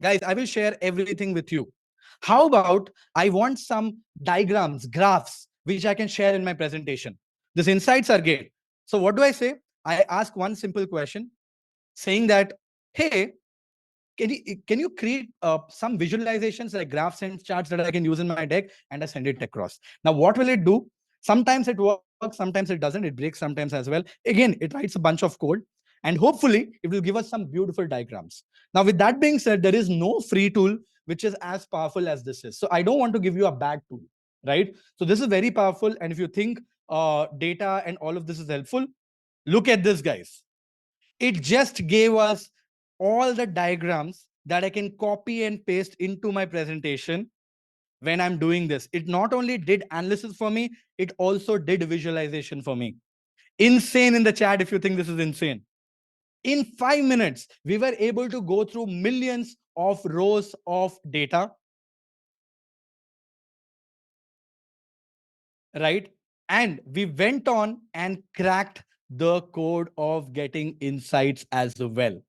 Guys, I will share everything with you. How about I want some diagrams, graphs, which I can share in my presentation. These insights are great. So what do I say? I ask one simple question saying that, hey, can you create some visualizations like graphs and charts that I can use in my deck, and I send it across. Now, what will it do? Sometimes it works, sometimes it doesn't. It breaks sometimes as well. Again, it writes a bunch of code, and hopefully it will give us some beautiful diagrams. Now, with that being said, there is no free tool which is as powerful as this is. So I don't want to give you a bad tool, right? So this is very powerful. And if you think data and all of this is helpful, look at this, guys. It just gave us all the diagrams that I can copy and paste into my presentation when I'm doing this. It not only did analysis for me, it also did visualization for me. Insane in the chat if you think this is insane. In 5 minutes, we were able to go through millions of rows of data, right? And we went on and cracked the code of getting insights as well.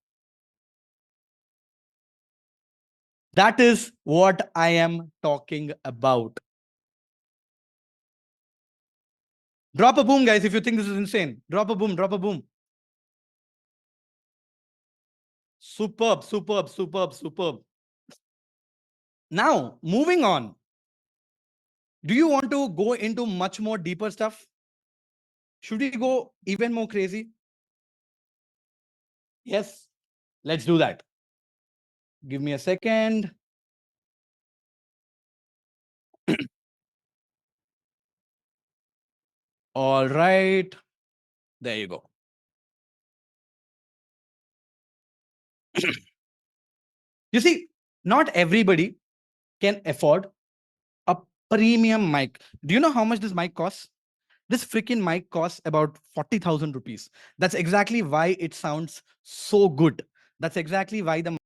That is what I am talking about. Drop a boom, guys, if you think this is insane. Drop a boom, drop a boom. Superb, superb, superb, superb. Now, moving on. Do you want to go into much more deeper stuff? Should we go even more crazy? Yes, let's do that. Give me a second. All right. There you go. You see, not everybody can afford a premium mic. Do you know how much this mic costs? This freaking mic costs about 40,000 rupees. That's exactly why it sounds so good. That's exactly why the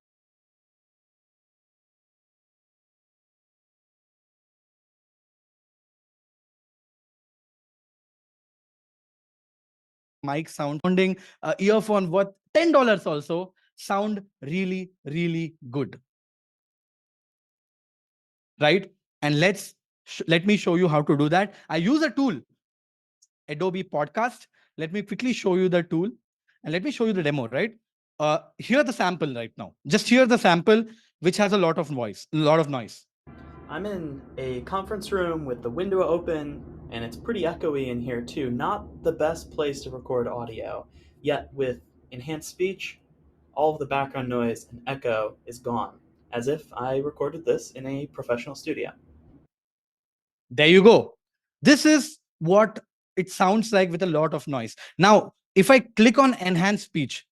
mic sounding earphone worth $10 also sound really, really good, right? And let me show you how to do that. I use a tool, Adobe Podcast. Let me quickly show you the tool, and let me show you the demo, right? Hear the sample right now. Just hear the sample, which has a lot of noise. I'm in a conference room with the window open, and it's pretty echoey in here too. Not the best place to record audio. Yet with enhanced speech, all of the background noise and echo is gone, as if I recorded this in a professional studio. There you go. This is what it sounds like with a lot of noise. Now, if I click on enhance speech,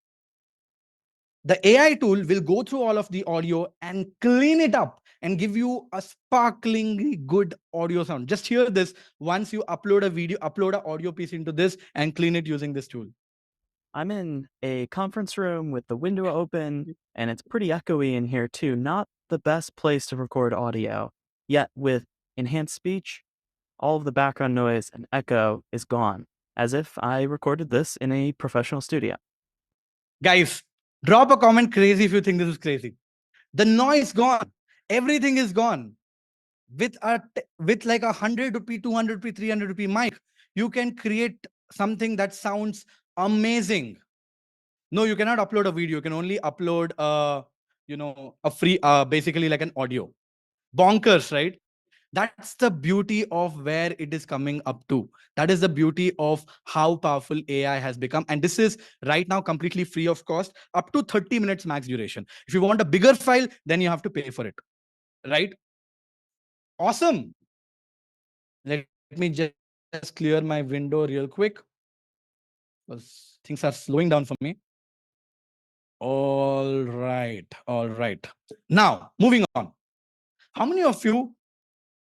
the AI tool will go through all of the audio and clean it up and give you a sparklingly good audio sound. Just hear this once you upload a video, upload an audio piece into this and clean it using this tool. I'm in a conference room with the window open, and it's pretty echoey in here too. Not the best place to record audio. Yet with enhanced speech, all of the background noise and echo is gone, as if I recorded this in a professional studio. Guys, drop a comment crazy if you think this is crazy. The noise gone. Everything is gone. With like 100 rupee, 200 rupee, 300 rupee mic, you can create something that sounds amazing. No, you cannot upload a video. You can only upload a free basically like an audio. Bonkers, right? That's the beauty of where it is coming up to. That is the beauty of how powerful AI has become. And this is right now completely free of cost, up to 30 minutes max duration. If you want a bigger file, then you have to pay for it. Right? Awesome. Let me just clear my window real quick, because things are slowing down for me. All right. All right. Now, moving on. How many of you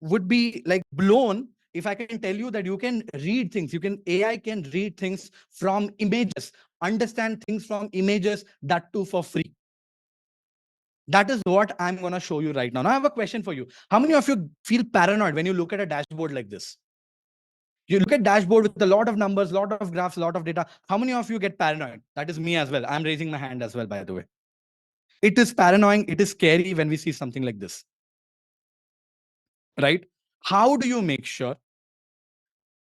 would be like blown if I can tell you that you can read things, AI can read things from images, understand things from images, that too for free. That is what I'm going to show you right now. Now I have a question for you. How many of you feel paranoid when you look at a dashboard like this? You look at dashboard with a lot of numbers, lot of graphs, lot of data. How many of you get paranoid? That is me as well. I'm raising my hand as well, by the way. It is paranoid. It is scary when we see something like this, right? How do you make sure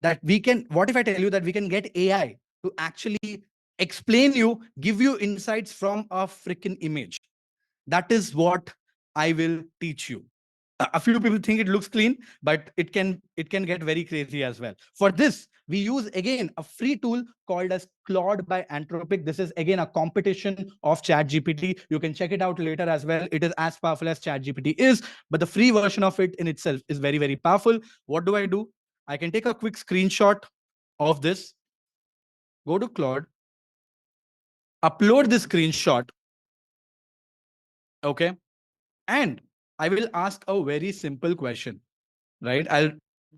that we can, what if I tell you that we can get AI to actually explain you, give you insights from a freaking image? That is what I will teach you. A few people think it looks clean, but it can get very crazy as well. For this, we use again a free tool called as Claude by Anthropic. This is again a competition of ChatGPT. You can check it out later as well. It is as powerful as ChatGPT is, but the free version of it in itself is very, very powerful. What do? I can take a quick screenshot of this, go to Claude, upload this screenshot, okay? And I will ask a very simple question, right? I'll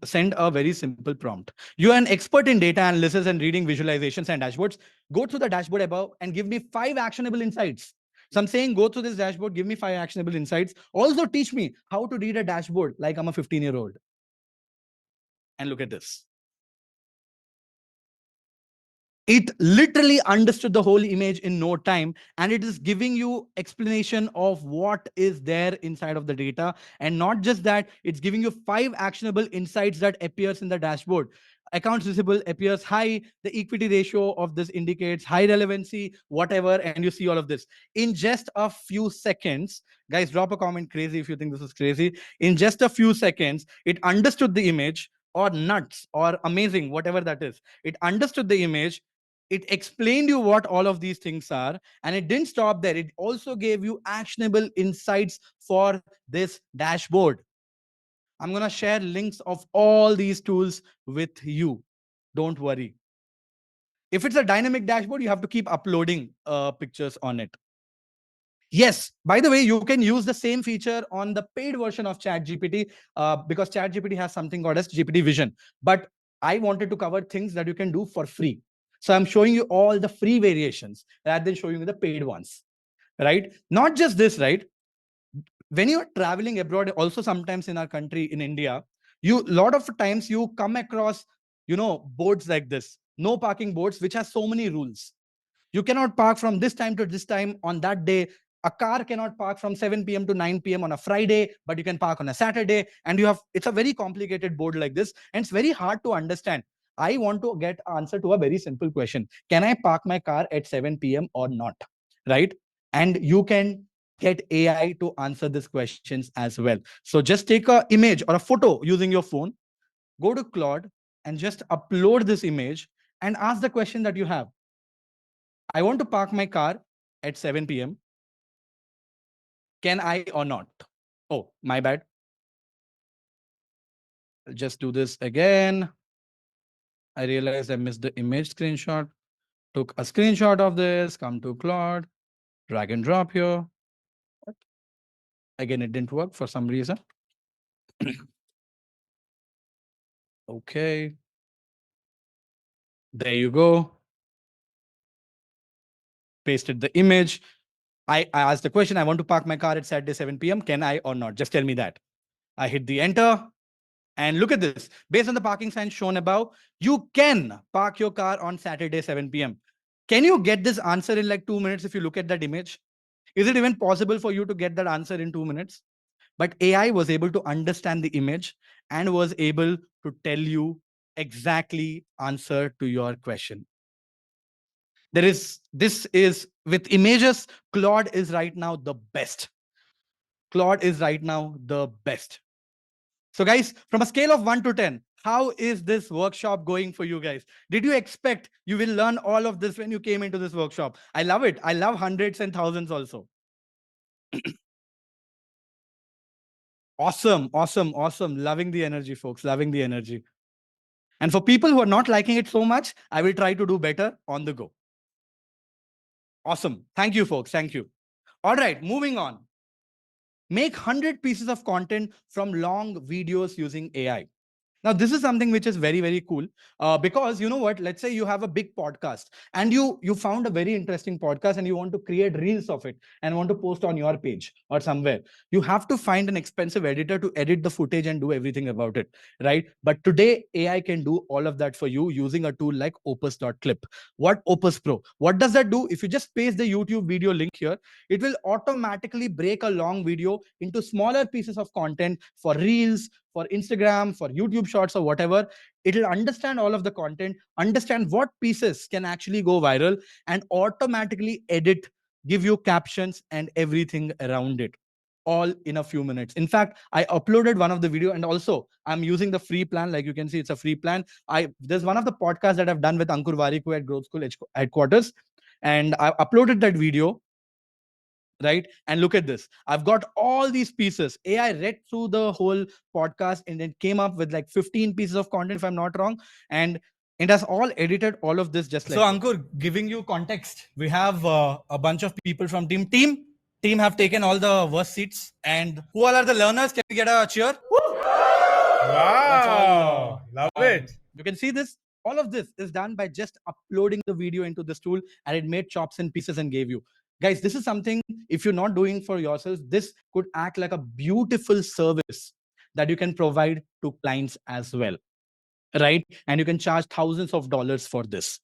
send a very simple prompt. You are an expert in data analysis and reading visualizations and dashboards. Go through the dashboard above and give me 5 actionable insights. So I'm saying go through this dashboard, give me 5 actionable insights. Also teach me how to read a dashboard like I'm a 15-year-old. And look at this. It literally understood the whole image in no time, and it is giving you explanation of what is there inside of the data. And not just that, it's giving you 5 actionable insights that appears in the dashboard. Accounts receivable appears high, the equity ratio of this indicates high relevancy, whatever, and you see all of this in just a few seconds. Guys, drop a comment crazy if you think this is crazy. In just a few seconds, it understood the image, or nuts, or amazing, whatever that is. It understood the image, it explained you what all of these things are, and it didn't stop there. It also gave you actionable insights for this dashboard. I'm going to share links of all these tools with you. Don't worry. If it's a dynamic dashboard, you have to keep uploading pictures on it. Yes, by the way, you can use the same feature on the paid version of ChatGPT, because ChatGPT has something called as GPT Vision. But I wanted to cover things that you can do for free. So I'm showing you all the free variations rather than showing you the paid ones, right? Not just this, right? When you're traveling abroad, also sometimes in our country, in India, you lot of times you come across, boards like this, no parking boards, which has so many rules. You cannot park from this time to this time on that day. A car cannot park from 7 p.m. to 9 p.m. on a Friday, but you can park on a Saturday. And it's a very complicated board like this, and it's very hard to understand. I want to get answer to a very simple question. Can I park my car at 7 p.m. or not? Right? And you can get AI to answer these questions as well. So just take a image or a photo using your phone, go to Claude and just upload this image and ask the question that you have. I want to park my car at 7 p.m. Can I or not? Oh, my bad. I'll just do this again. I realized I missed the image screenshot. Took a screenshot of this, come to Claude, drag and drop here. Again, it didn't work for some reason. Okay. There you go. pasted the image. I asked the question, I want to park my car at Saturday 7 p.m. Can I or not? Just tell me that. I hit the enter. And look at this. Based on the parking sign shown above, you can park your car on Saturday 7 p.m. Can you get this answer in like 2 minutes if you look at that image? Is it even possible for you to get that answer in 2 minutes? But AI was able to understand the image and was able to tell you exactly answer to your question. This is with images, Claude is right now the best. Claude is right now the best. So guys, from a scale of 1 to 10, how is this workshop going for you guys? Did you expect you will learn all of this when you came into this workshop? I love it. I love hundreds and thousands also. Awesome, awesome, awesome. Loving the energy, folks. Loving the energy. And for people who are not liking it so much, I will try to do better on the go. Awesome. Thank you, folks. Thank you. All right, moving on. Make 100 pieces of content from long videos using AI. Now, this is something which is very, very cool because you know what? Let's say you have a big podcast and you found a very interesting podcast and you want to create reels of it and want to post on your page or somewhere. You have to find an expensive editor to edit the footage and do everything about it, right? But today, AI can do all of that for you using a tool like Opus.clip. What Opus Pro? What does that do? If you just paste the YouTube video link here, it will automatically break a long video into smaller pieces of content for reels, for Instagram, for YouTube shorts or whatever. It'll understand all of the content, understand what pieces can actually go viral and automatically edit, give you captions and everything around it all in a few minutes. In fact, I uploaded one of the video and also I'm using the free plan. Like you can see, it's a free plan. There's one of the podcasts that I've done with Ankur Warikoo at Growth School headquarters. And I uploaded that video, right? And look at this. I've got all these pieces. AI read through the whole podcast and then came up with like 15 pieces of content, if I'm not wrong. And it has all edited all of this just like so. Ankur, giving you context, we have a bunch of people from team have taken all the worst seats. And who all are the learners? Can we get a cheer? Wow, love it. You can see this. All of this is done by just uploading the video into this tool and it made chops and pieces and gave you. Guys, this is something, if you're not doing for yourself, this could act like a beautiful service that you can provide to clients as well, right? And you can charge thousands of dollars for this.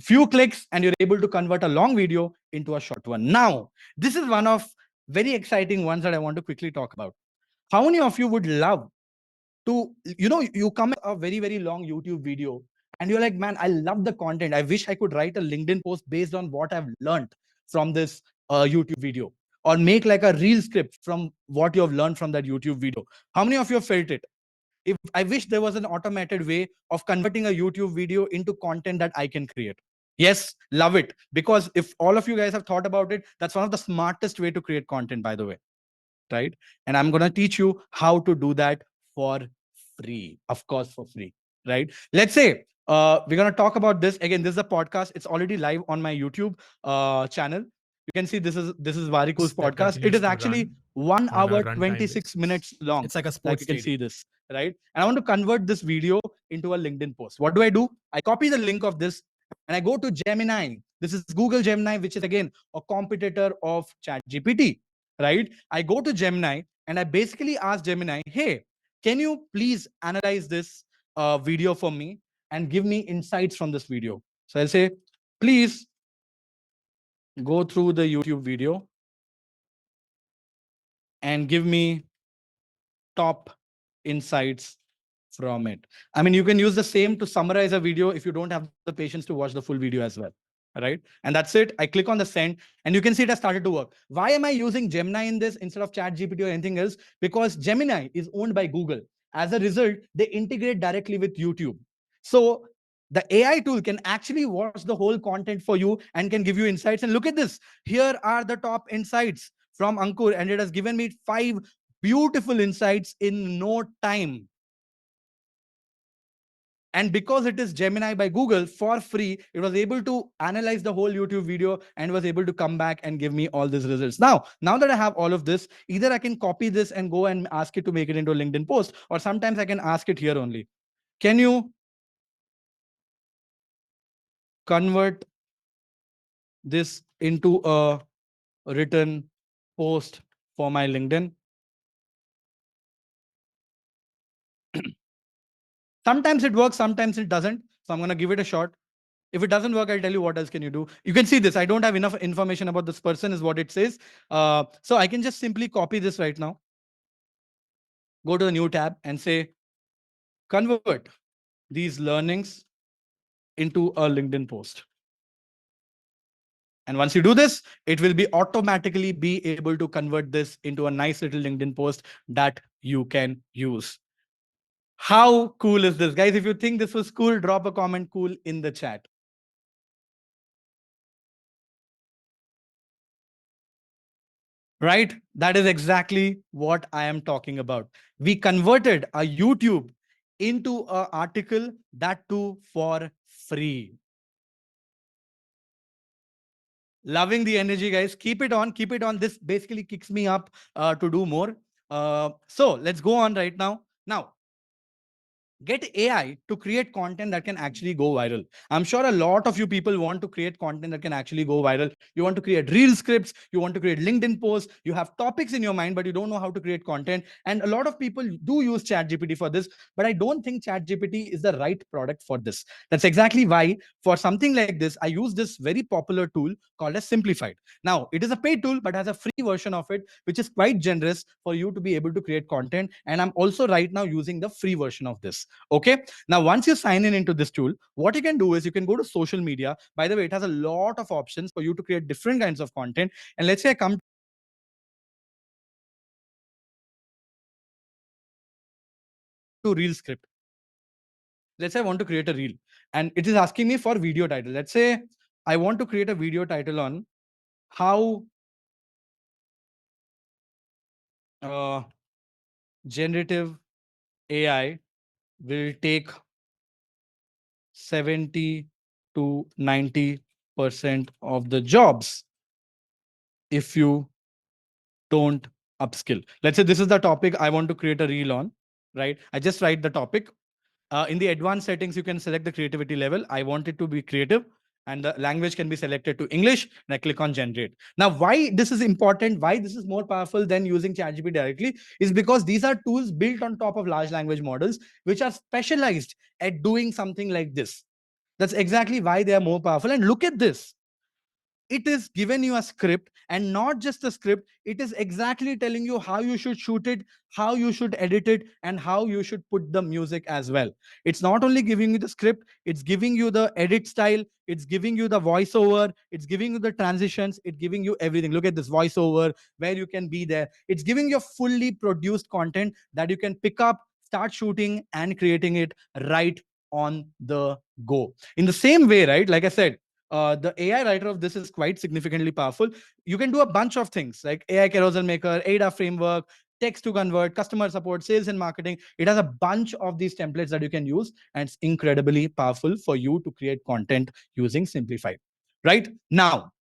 Few clicks and you're able to convert a long video into a short one. Now, this is one of very exciting ones that I want to quickly talk about. How many of you would love to, you come a very, very long YouTube video and you're like, man, I love the content. I wish I could write a LinkedIn post based on what I've learned from this YouTube video, or make like a reel script from what you have learned from that YouTube video. How many of you have felt it? If I wish there was an automated way of converting a YouTube video into content that I can create. Yes, love it. Because if all of you guys have thought about it, that's one of the smartest way to create content, by the way, right? And I'm going to teach you how to do that for free, of course, for free, right? Let's say we're going to talk about this again. This is a podcast. It's already live on my YouTube channel. You can see this is Variku's podcast. It is actually 1 hour 26 minutes long. It's like a sports. Like you can see this, right? And I want to convert this video into a LinkedIn post. What do? I copy the link of this and I go to Gemini. This is Google Gemini, which is again a competitor of ChatGPT, right? I go to Gemini and I basically ask Gemini, hey, can you please analyze this video for me and give me insights from this video? So I'll say, please go through the YouTube video and give me top insights from it. I mean, you can use the same to summarize a video if you don't have the patience to watch the full video as well. Right? And that's it. I click on the send and you can see it has started to work. Why am I using Gemini in this instead of ChatGPT or anything else? Because Gemini is owned by Google. As a result, they integrate directly with YouTube. So the AI tool can actually watch the whole content for you and can give you insights. And look at this. Here are the top insights from Ankur, and it has given me 5 beautiful insights in no time. And because it is Gemini by Google for free, it was able to analyze the whole YouTube video and was able to come back and give me all these results. Now that I have all of this, either I can copy this and go and ask it to make it into a LinkedIn post, or sometimes I can ask it here only. Can you convert this into a written post for my LinkedIn. Sometimes it works, sometimes it doesn't. So I'm going to give it a shot. If it doesn't work, I'll tell you what else can you do. You can see this. I don't have enough information about this person is what it says. So I can just simply copy this right now. Go to the new tab and say, convert these learnings into a LinkedIn post. And once you do this, it will be automatically be able to convert this into a nice little LinkedIn post that you can use. How cool is this? Guys, if you think this was cool, drop a comment cool in the chat. Right? That is exactly what I am talking about. We converted a YouTube into an article, that too for free. Loving the energy, guys. Keep it on. Keep it on. This basically kicks me up to do more. So let's go on right now. Now, get AI to create content that can actually go viral. I'm sure a lot of you people want to create content that can actually go viral. You want to create reel scripts, you want to create LinkedIn posts, you have topics in your mind, but you don't know how to create content. And a lot of people do use ChatGPT for this, but I don't think ChatGPT is the right product for this. That's exactly why for something like this, I use this very popular tool called as Simplified. Now, it is a paid tool, but has a free version of it, which is quite generous for you to be able to create content. And I'm also right now using the free version of this. Okay. Now, once you sign in into this tool, what you can do is you can go to social media. By the way, it has a lot of options for you to create different kinds of content. And let's say I come to reel script. Let's say I want to create a reel and it is asking me for video title. Let's say I want to create a video title on how uh, generative AI will take 70 to 90% of the jobs if you don't upskill. Let's say this is the topic I want to create a reel on, right? I just write the topic. In the advanced settings, you can select the creativity level. I want it to be creative and the language can be selected to English and I click on generate. Now, why this is important, why this is more powerful than using ChatGPT directly is because these are tools built on top of large language models, which are specialized at doing something like this. That's exactly why they are more powerful. And look at this. It is given you a script and not just a script. It is exactly telling you how you should shoot it, how you should edit it, and how you should put the music as well. It's not only giving you the script, it's giving you the edit style, it's giving you the voiceover, it's giving you the transitions, it's giving you everything. Look at this voiceover where you can be there. It's giving you fully produced content that you can pick up, start shooting and creating it right on the go. In the same way, right, like I said, the AI writer of this is quite significantly powerful. You can do a bunch of things like AI carousel maker, ADA framework, text to convert, customer support, sales and marketing. It has a bunch of these templates that you can use, and it's incredibly powerful for you to create content using Simplified. Right now,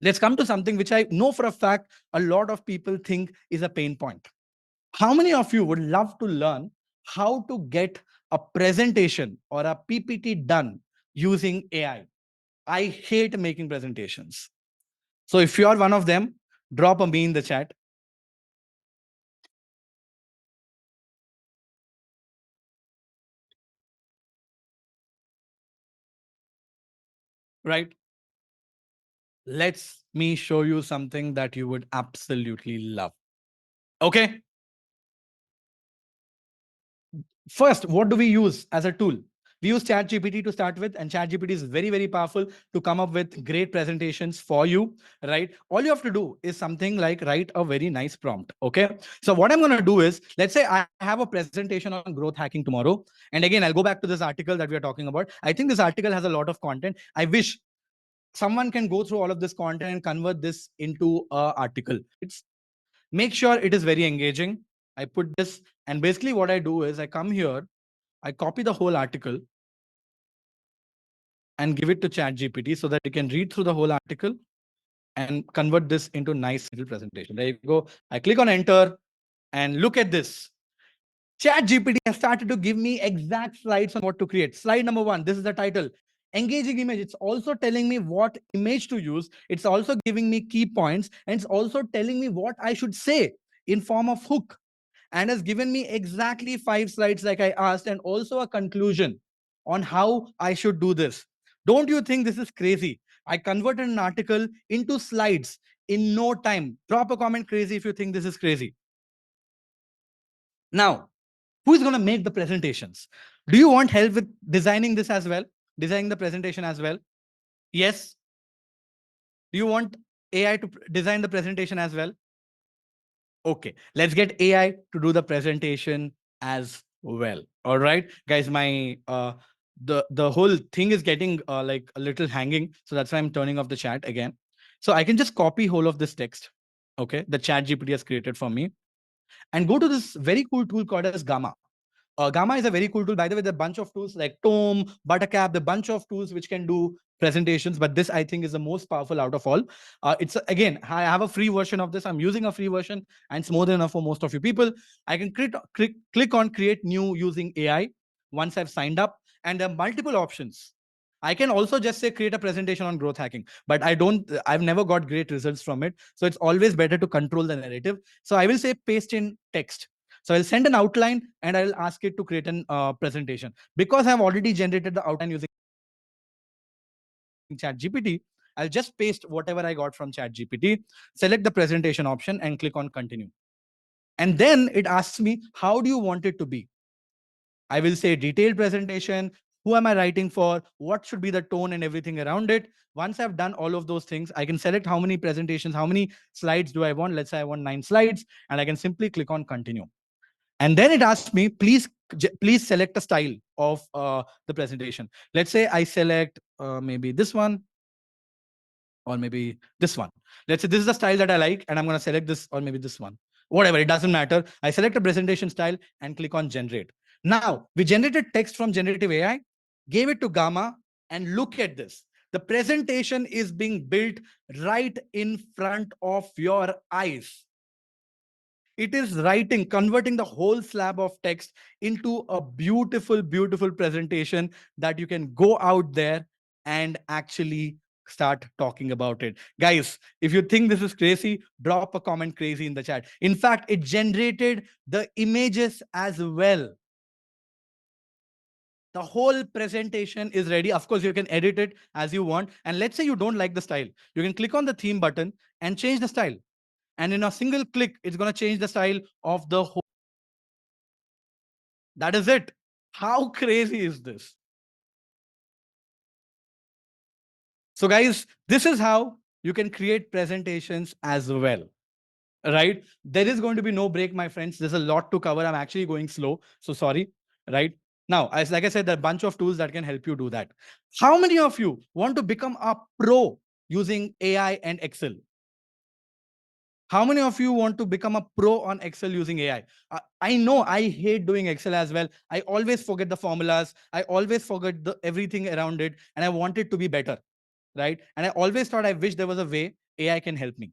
let's come to something which I know for a fact a lot of people think is a pain point. How many of you would love to learn how to get a presentation or a PPT done using AI? I hate making presentations. So if you are one of them, drop a me in the chat. Right? Let's me show you something that you would absolutely love. Okay. First, what do we use as a tool? We use ChatGPT to start with, and ChatGPT is very, very powerful to come up with great presentations for you, right? All you have to do is something like write a very nice prompt, okay? So what I'm going to do is, let's say I have a presentation on growth hacking tomorrow. And again, I'll go back to this article that we are talking about. I think this article has a lot of content. I wish someone can go through all of this content and convert this into an article. It's make sure it is very engaging. I put this, and basically what I do is I come here, I copy the whole article and give it to ChatGPT so that you can read through the whole article and convert this into nice little presentation. There you go. I click on enter and look at this. ChatGPT has started to give me exact slides on what to create. Slide number 1, this is the title. engaging image. It's also telling me what image to use. It's also giving me key points, and it's also telling me what I should say in form of hook, and has given me exactly 5 slides like I asked, and also a conclusion on how I should do this. Don't you think this is crazy? I converted an article into slides in no time. Drop a comment crazy if you think this is crazy. Now, who is going to make the presentations? Do you want help with designing this as well? Designing the presentation as well? Yes. Do you want AI to design the presentation as well? Okay, let's get AI to do the presentation as well. All right, guys, my the whole thing is getting like a little hanging, so that's why I'm turning off the chat again. So I can just copy whole of this text, okay, the chat GPT has created for me, and go to this very cool tool called as Gamma. Gamma is a very cool tool. By the way, there are a bunch of tools like Tome, Buttercap, the bunch of tools which can do presentations, but this I think is the most powerful out of all. It's again, I have a free version of this. I'm using a free version, and it's more than enough for most of you people. I can click on create new using AI once I've signed up, and there are multiple options. I can also just say create a presentation on growth hacking, but I've never got great results from it. So it's always better to control the narrative. So I will say paste in text. So I'll send an outline and I'll ask it to create an presentation. Because I've already generated the outline using ChatGPT, I'll just paste whatever I got from ChatGPT, select the presentation option and click on continue. And then it asks me, how do you want it to be? I will say detailed presentation. Who am I writing for? What should be the tone and everything around it? Once I've done all of those things, I can select how many presentations, how many slides do I want? Let's say I want 9 slides, and I can simply click on continue. And then it asks me, please select a style of the presentation. Let's say I select maybe this one, or maybe this one. Let's say this is the style that I like, and I'm going to select this, or maybe this one. Whatever, it doesn't matter. I select a presentation style and click on generate. Now, we generated text from generative AI, gave it to Gamma, and look at this. The presentation is being built right in front of your eyes. It is writing, converting the whole slab of text into a beautiful, beautiful presentation that you can go out there and actually start talking about it. Guys, if you think this is crazy, drop a comment crazy in the chat. In fact, it generated the images as well. The whole presentation is ready. Of course, you can edit it as you want. And let's say you don't like the style. You can click on the theme button and change the style. And in a single click, it's going to change the style of the whole. That is it. How crazy is this? So guys, this is how you can create presentations as well, right? There is going to be no break, my friends. There's a lot to cover. I'm actually going slow, so sorry, right? Now, as like I said, there are a bunch of tools that can help you do that. How many of you want to become a pro using AI and Excel? How many of you want to become a pro on Excel using AI? I know I hate doing Excel as well. I always forget the formulas. I always forget everything around it, and I want it to be better, right? And I always thought I wish there was a way AI can help me.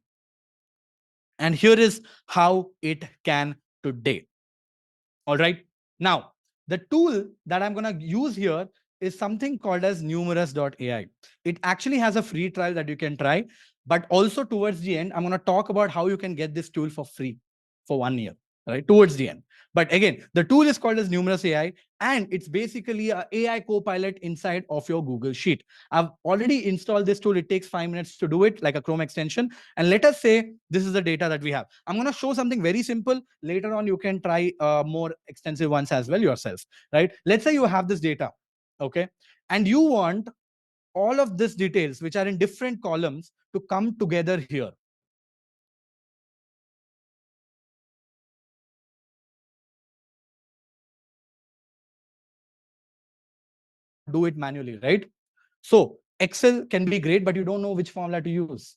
And here is how it can today. All right. Now, the tool that I'm going to use here is something called as numerous.ai. It actually has a free trial that you can try, but also towards the end, I'm going to talk about how you can get this tool for free for 1 year, right? Towards the end. But again, the tool is called as Numerous AI, and it's basically an AI co-pilot inside of your Google Sheet. I've already installed this tool. It takes 5 minutes to do it, like a Chrome extension. And let us say this is the data that we have. I'm going to show something very simple. Later on, you can try more extensive ones as well yourself, right? Let's say you have this data, okay? And you want all of these details, which are in different columns, to come together here. Do it manually, right? So Excel can be great, but you don't know which formula to use.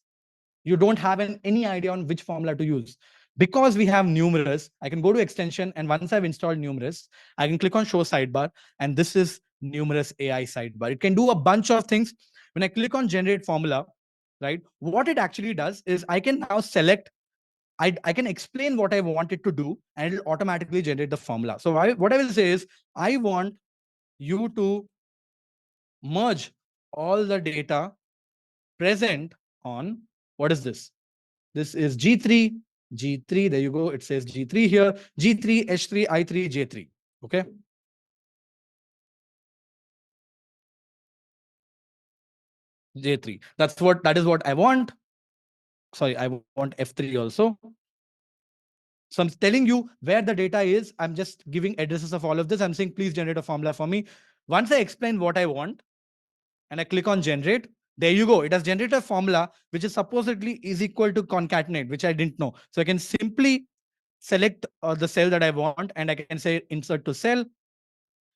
You don't have any idea on which formula to use. Because we have Numerous, I can go to extension, and once I've installed Numerous, I can click on show sidebar, and this is Numerous AI sidebar. It can do a bunch of things. When I click on generate formula, right, what it actually does is I can now select, I can explain what I want it to do, and it'll automatically generate the formula. So what I will say is, I want you to merge all the data present on, what is this? This is G3, G3, there you go. It says G3 here, G3, H3, I3, J3. Okay. J3. That is what I want. Sorry, I want F3 also. So I'm telling you where the data is. I'm just giving addresses of all of this. I'm saying, please generate a formula for me. Once I explain what I want and I click on generate, there you go. It has generated a formula which is supposedly is equal to concatenate, which I didn't know. So I can simply select the cell that I want and I can say insert to cell.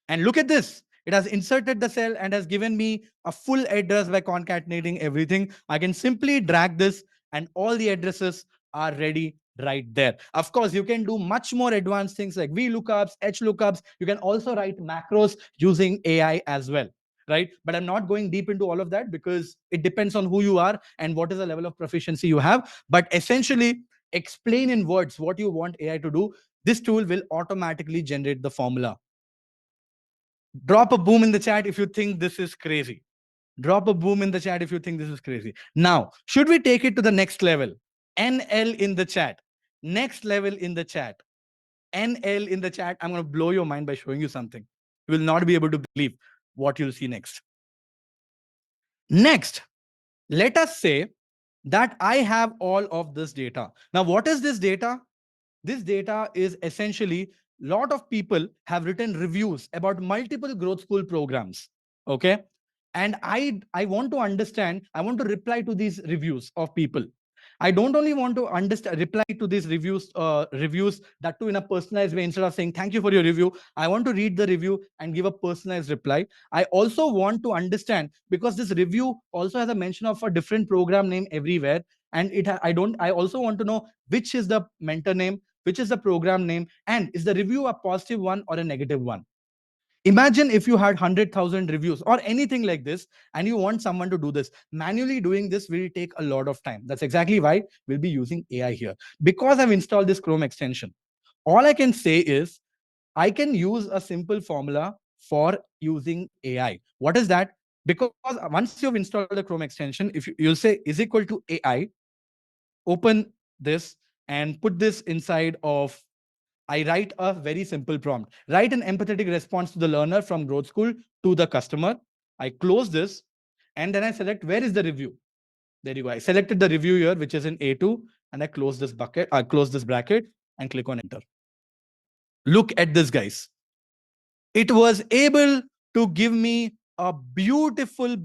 And look at this. It has inserted the cell and has given me a full address by concatenating everything. I can simply drag this and all the addresses are ready right there. Of course, you can do much more advanced things like VLOOKUPs, HLOOKUPs. You can also write macros using AI as well, right? But I'm not going deep into all of that because it depends on who you are and what is the level of proficiency you have. But essentially, explain in words what you want AI to do. This tool will automatically generate the formula. Drop a boom in the chat if you think this is crazy. Drop a boom in the chat if you think this is crazy. Now, should we take it to the next level? NL in the chat. Next level in the chat. NL in the chat. I'm going to blow your mind by showing you something. You will not be able to believe what you'll see next. Next, let us say that I have all of this data. Now, what is this data? This data is essentially lot of people have written reviews about multiple growth school programs. Okay. And I want to understand, I want to reply to these reviews of people. I don't only want to understand reply to these reviews that too in a personalized way. Instead of saying thank you for your review, I want to read the review and give a personalized reply. I also want to understand, because this review also has a mention of a different program name everywhere, and I also want to know which is the mentor name, which is the program name, and is the review a positive one or a negative one. Imagine if you had 100,000 reviews or anything like this, and you want someone to do this. Manually doing this will take a lot of time. That's exactly why we'll be using AI here. Because I've installed this Chrome extension, all I can say is I can use a simple formula for using AI. What is that? Because once you've installed the Chrome extension, if you'll say is equal to AI, open this and put this inside of, I write a very simple prompt. Write an empathetic response to the learner from growth school to the customer. I close this and then I select where is the review. There you go. I selected the review here, which is in A2, and I close this bucket. I close this bracket and click on enter. Look at this, guys. It was able to give me a beautiful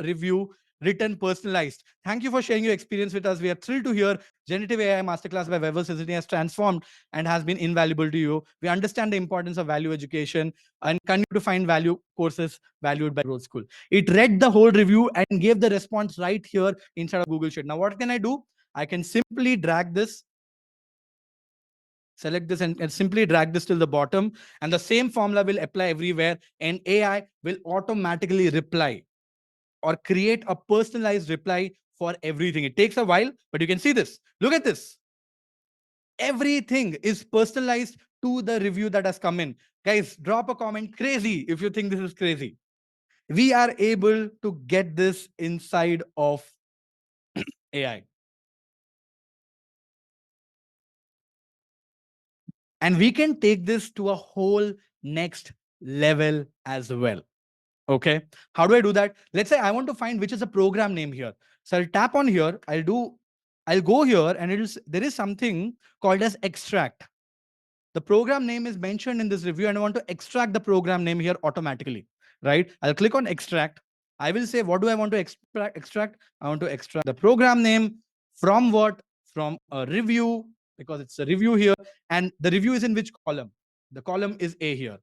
review, written, personalized. Thank you for sharing your experience with us. We are thrilled to hear generative AI masterclass by Weber Society has transformed and has been invaluable to you. We understand the importance of value education and continue to find value courses valued by Growth School. It read the whole review and gave the response right here inside of Google Sheet. Now, what can I do? I can simply drag this, select this and simply drag this till the bottom, and the same formula will apply everywhere, and AI will automatically reply or create a personalized reply for everything. It takes a while, but you can see this. Look at this. Everything is personalized to the review that has come in. Guys, drop a comment crazy if you think this is crazy. We are able to get this inside of AI. And we can take this to a whole next level as well. Okay. How do I do that? Let's say I want to find which is a program name here. So I'll tap on here. I'll go here and there is something called as extract. The program name is mentioned in this review and I want to extract the program name here automatically, right? I'll click on extract. I will say, what do I want to extract? I want to extract the program name from what? From a review, because it's a review here. And the review is in which column? The column is A here.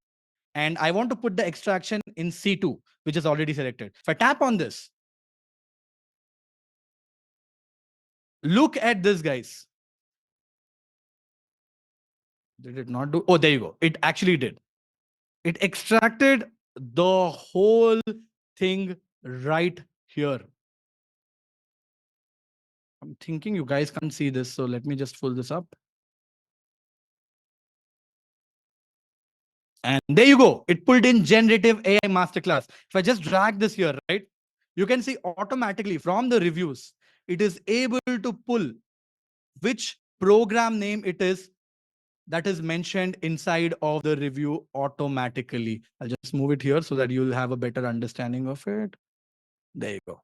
And I want to put the extraction in C2, which is already selected. If I tap on this, look at this, guys. Did it not do? Oh, there you go. It actually did. It extracted the whole thing right here. I'm thinking you guys can't see this, so let me just pull this up. And there you go. It pulled in generative AI masterclass. If I just drag this here, right? You can see automatically from the reviews, it is able to pull which program name it is that is mentioned inside of the review automatically. I'll just move it here so that you'll have a better understanding of it. There you go.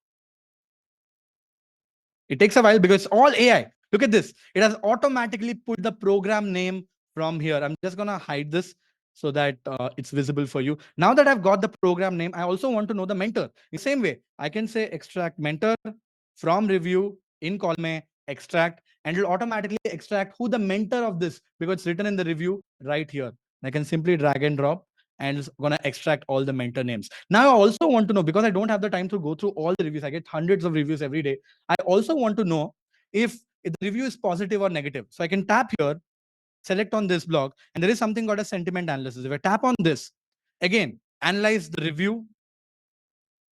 It takes a while because it's all AI. Look at this. It has automatically put the program name from here. I'm just going to hide this so that it's visible for you. Now that I've got the program name, I also want to know the mentor. In the same way, I can say extract mentor from review in column A, extract, and it'll automatically extract who the mentor of this, because it's written in the review right here. I can simply drag and drop, and it's going to extract all the mentor names. Now, I also want to know, because I don't have the time to go through all the reviews, I get hundreds of reviews every day. I also want to know if the review is positive or negative. So I can tap here, select on this block, and there is something called a sentiment analysis. If I tap on this, again, analyze the review,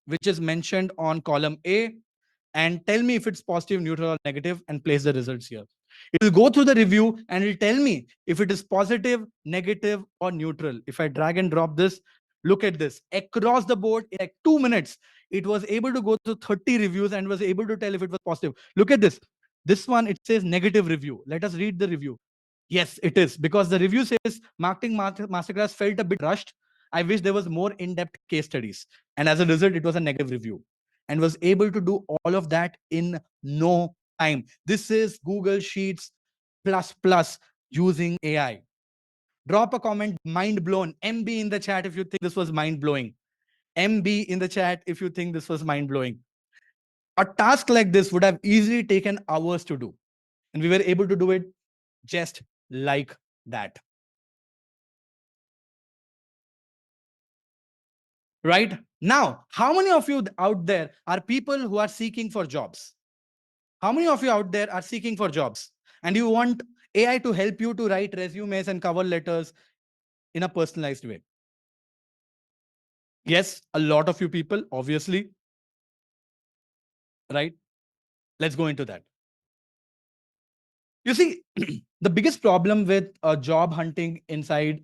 which is mentioned on column A, and tell me if it's positive, neutral, or negative, and place the results here. It will go through the review and it'll tell me if it is positive, negative, or neutral. If I drag and drop this, look at this. Across the board, in like 2 minutes, it was able to go through 30 reviews and was able to tell if it was positive. Look at this. This one, it says negative review. Let us read the review. Yes, it is, because the review says marketing masterclass felt a bit rushed. I wish there was more in-depth case studies. And as a result, it was a negative review and was able to do all of that in no time. This is Google Sheets plus plus using AI. Drop a comment, mind blown. MB in the chat if you think this was mind blowing. MB in the chat if you think this was mind blowing. A task like this would have easily taken hours to do. And we were able to do it just like that. Right? Now, how many of you out there are people who are seeking for jobs? How many of you out there are seeking for jobs and you want AI to help you to write resumes and cover letters in a personalized way? Yes, a lot of you people, obviously. Right? Let's go into that. You see, the biggest problem with job hunting inside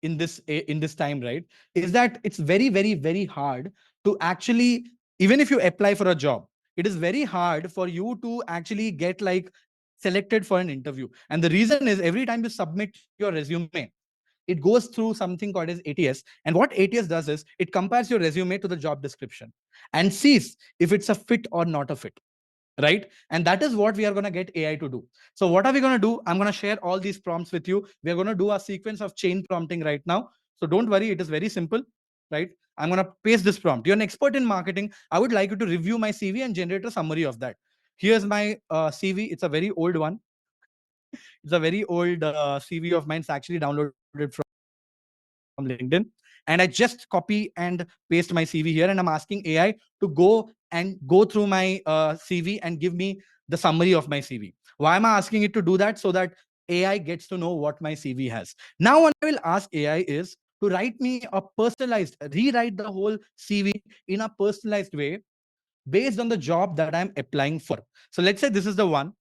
in this time, right, is that it's very hard to actually, even if you apply for a job, it is very hard for you to actually get like selected for an interview. And the reason is, every time you submit your resume, it goes through something called as ATS. And what ATS does is it compares your resume to the job description and sees if it's a fit or not a fit. Right? And that is what we are going to get AI to do. So what are we going to do? I'm going to share all these prompts with you. We are going to do a sequence of chain prompting right now. So don't worry, it is very simple. Right? I'm going to paste this prompt. You're an expert in marketing. I would like you to review my CV and generate a summary of that. Here's my CV. It's a very old one. It's a very old CV of mine. It's actually downloaded from LinkedIn. And I just copy and paste my CV here. And I'm asking AI to go through my CV and give me the summary of my CV. Why am I asking it to do that? So that AI gets to know what my CV has. Now, what I will ask AI is to write me a personalized, rewrite the whole CV in a personalized way based on the job that I'm applying for. So let's say this is the one.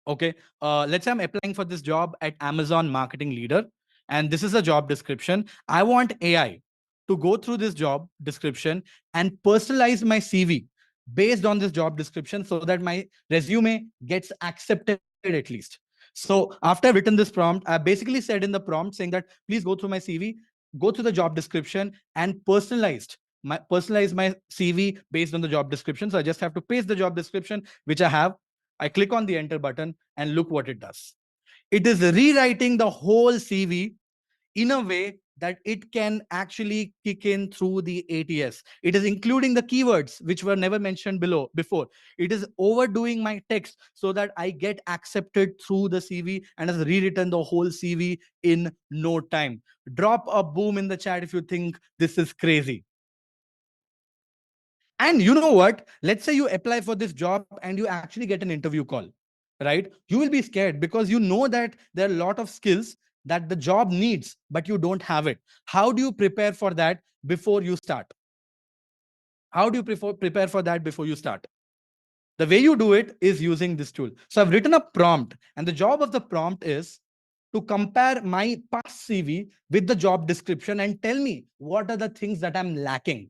Okay. Let's say I'm applying for this job at Amazon Marketing Leader, and this is a job description. I want AI to go through this job description and personalize my CV based on this job description so that my resume gets accepted at least. So after I've written this prompt, I basically said in the prompt saying that please go through my CV, go through the job description and personalize my CV based on the job description. So I just have to paste the job description, which I have. I click on the enter button and look what it does. It is rewriting the whole CV in a way that it can actually kick in through the ATS. It is including the keywords which were never mentioned below before. It is overdoing my text so that I get accepted through the CV and has rewritten the whole CV in no time. Drop a boom in the chat if you think this is crazy. And you know what? Let's say you apply for this job and you actually get an interview call, right? You will be scared because you know that there are a lot of skills that the job needs, but you don't have it. How do you prepare for that before you start? How do you prepare for that before you start? The way you do it is using this tool. So I've written a prompt, and the job of the prompt is to compare my past CV with the job description and tell me what are the things that I'm lacking.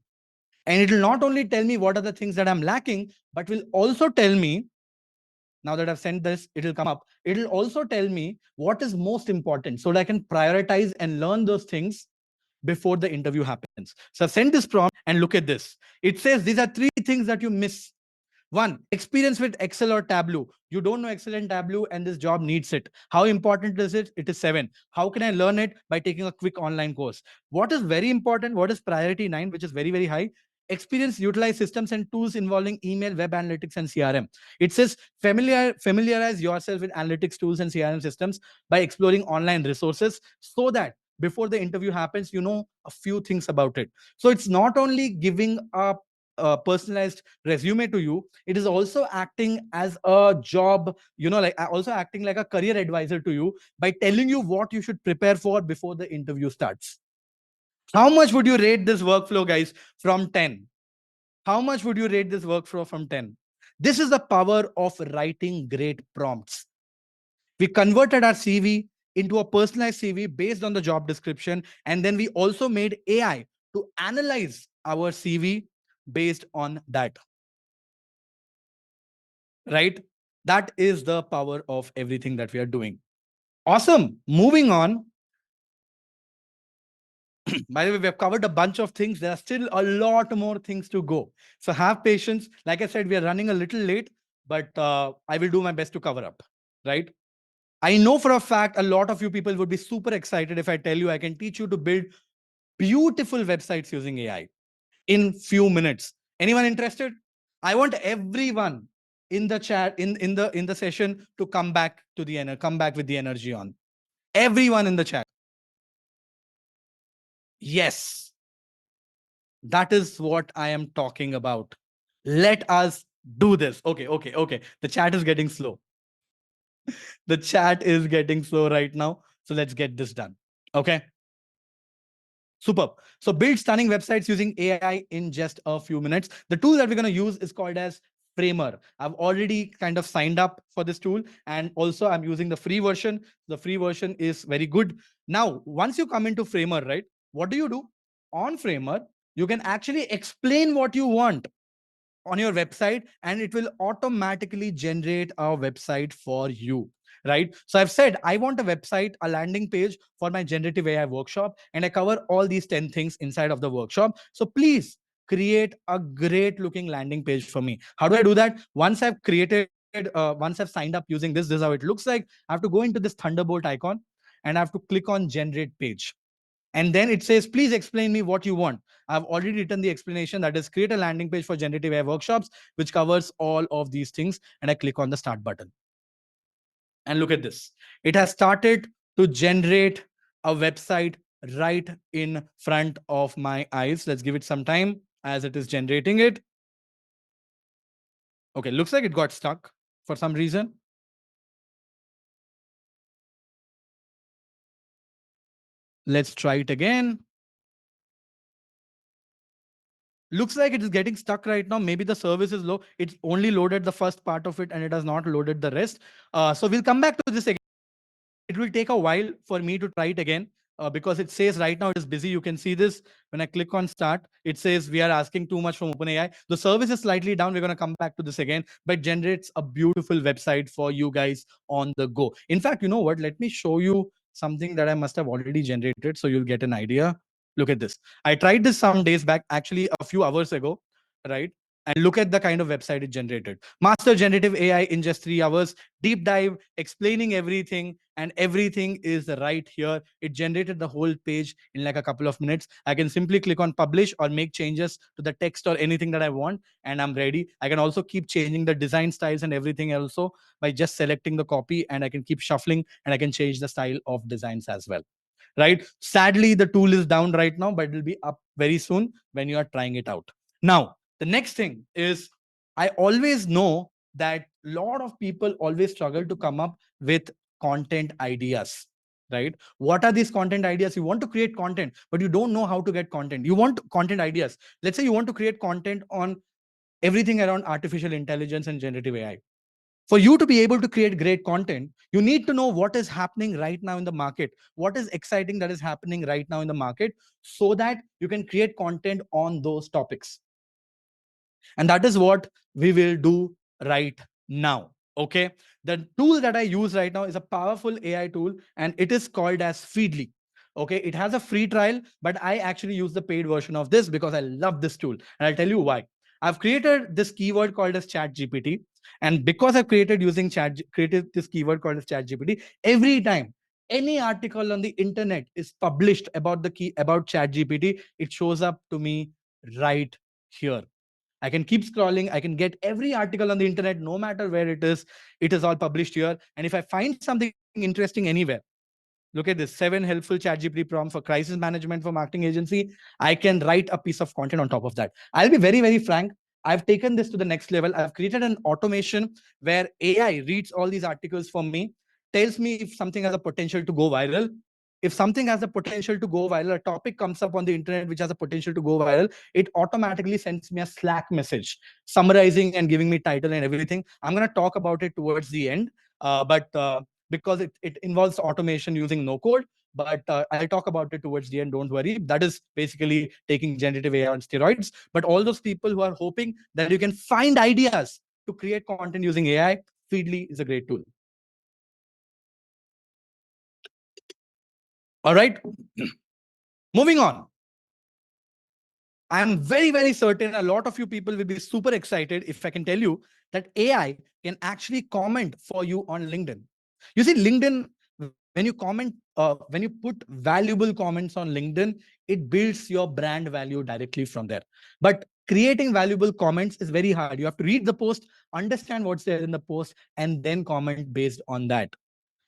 And it will not only tell me what are the things that I'm lacking, but will also tell me, now that I've sent this, it will come up. It will also tell me what is most important so that I can prioritize and learn those things before the interview happens. So I've sent this prompt and look at this. It says these are 3 things that you miss. One, experience with Excel or Tableau. You don't know Excel and Tableau, and this job needs it. How important is it? It is 7. How can I learn it? By taking a quick online course. What is very important? What is priority 9, which is very, very high? Experience, utilize systems and tools involving email, web analytics, and CRM. It says familiarize yourself with analytics tools and CRM systems by exploring online resources so that before the interview happens, you know a few things about it. So it's not only giving a personalized resume to you, it is also acting as a job, like also acting like a career advisor to you by telling you what you should prepare for before the interview starts. How much would you rate this workflow, guys, from 10? How much would you rate this workflow from 10? This is the power of writing great prompts. We converted our CV into a personalized CV based on the job description, and then we also made AI to analyze our CV based on that. Right? That is the power of everything that we are doing. Awesome. Moving on. By the way, we have covered a bunch of things. There are still a lot more things to go. So have patience. Like I said, we are running a little late, but I will do my best to cover up. Right? I know for a fact a lot of you people would be super excited if I tell you I can teach you to build beautiful websites using AI in few minutes. Anyone interested? I want everyone in the chat, in the session, to come back with the energy on. Everyone in the chat. Yes, that is what I am talking about. Let us do this. Okay. The chat is getting slow. The chat is getting slow right now. So let's get this done. Okay. Superb. So build stunning websites using AI in just a few minutes. The tool that we're going to use is called as Framer. I've already kind of signed up for this tool, and also I'm using the free version. The free version is very good. Now, once you come into Framer, right, what do? On Framer, you can actually explain what you want on your website, and it will automatically generate a website for you. Right. So I've said I want a website, a landing page for my generative AI workshop, and I cover all these 10 things inside of the workshop. So please create a great looking landing page for me. How do I do that? Once I've signed up using this is how it looks like. I have to go into this Thunderbolt icon and I have to click on generate page. And then it says, please explain me what you want. I've already written the explanation, that is create a landing page for generative AI workshops, which covers all of these things. And I click on the start button. And look at this. It has started to generate a website right in front of my eyes. Let's give it some time as it is generating it. Okay, looks like it got stuck for some reason. Let's try it again. Looks like it is getting stuck right now. Maybe the service is low. It's only loaded the first part of it and it has not loaded the rest. So we'll come back to this again. It will take a while for me to try it again because it says right now it is busy. You can see this when I click on start. It says we are asking too much from OpenAI. The service is slightly down. We're going to come back to this again, but generates a beautiful website for you guys on the go. In fact, you know what? Let me show you something that I must have already generated so you'll get an idea. Look at this. I tried this some days back, actually a few hours ago, right? And look at the kind of website it generated. Master generative AI in just 3 hours, deep dive, explaining everything, and everything is right here. It generated the whole page in like a couple of minutes. I can simply click on publish or make changes to the text or anything that I want, and I'm ready. I can also keep changing the design styles and everything also by just selecting the copy, and I can keep shuffling and I can change the style of designs as well. Right? Sadly, the tool is down right now, but it will be up very soon when you are trying it out. Now, the next thing is, I always know that a lot of people always struggle to come up with content ideas. Right? What are these content ideas? You want to create content, but you don't know how to get content. You want content ideas. Let's say you want to create content on everything around artificial intelligence and generative AI. For you to be able to create great content, you need to know what is happening right now in the market, what is exciting that is happening right now in the market, so that you can create content on those topics. And that is what we will do right now. Okay. The tool that I use right now is a powerful AI tool, and it is called as Feedly. Okay. It has a free trial, but I actually use the paid version of this because I love this tool. And I'll tell you why. I've created this keyword called as ChatGPT. And because I've created this keyword called as ChatGPT, every time any article on the internet is published about the key about ChatGPT, it shows up to me right here. I can keep scrolling. I can get every article on the internet, no matter where it is. It is all published here. And if I find something interesting anywhere, look at this 7 helpful ChatGPT prompts for crisis management for marketing agency. I can write a piece of content on top of that. I'll be very, very frank. I've taken this to the next level. I've created an automation where AI reads all these articles for me, tells me if something has a potential to go viral. If something has a potential to go viral, a topic comes up on the internet which has a potential to go viral, it automatically sends me a Slack message summarizing and giving me title and everything. I'm going to talk about it towards the end. But because it involves automation using no code. But I'll talk about it towards the end. Don't worry. That is basically taking generative AI on steroids. But all those people who are hoping that you can find ideas to create content using AI, Feedly is a great tool. All right. Moving on. I'm very, very certain a lot of you people will be super excited if I can tell you that AI can actually comment for you on LinkedIn. You see, LinkedIn, when you comment, when you put valuable comments on LinkedIn, it builds your brand value directly from there. But creating valuable comments is very hard. You have to read the post, understand what's there in the post, and then comment based on that.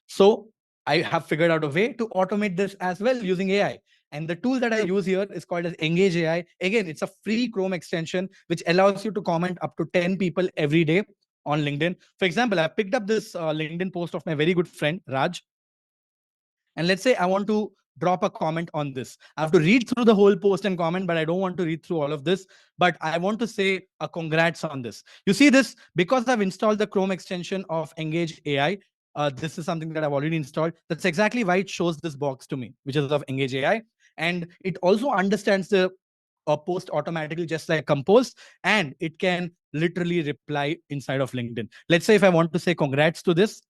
So I have figured out a way to automate this as well using AI. And the tool that I use here is called as Engage AI. Again, it's a free Chrome extension, which allows you to comment up to 10 people every day on LinkedIn. For example, I picked up this LinkedIn post of my very good friend, Raj. And let's say I want to drop a comment on this. I have to read through the whole post and comment, but I don't want to read through all of this. But I want to say a congrats on this. You see this, because I've installed the Chrome extension of Engage AI. This is something that I've already installed. That's exactly why it shows this box to me, which is of Engage AI. And it also understands the post automatically, just like Compose, and it can literally reply inside of LinkedIn. Let's say if I want to say congrats to this,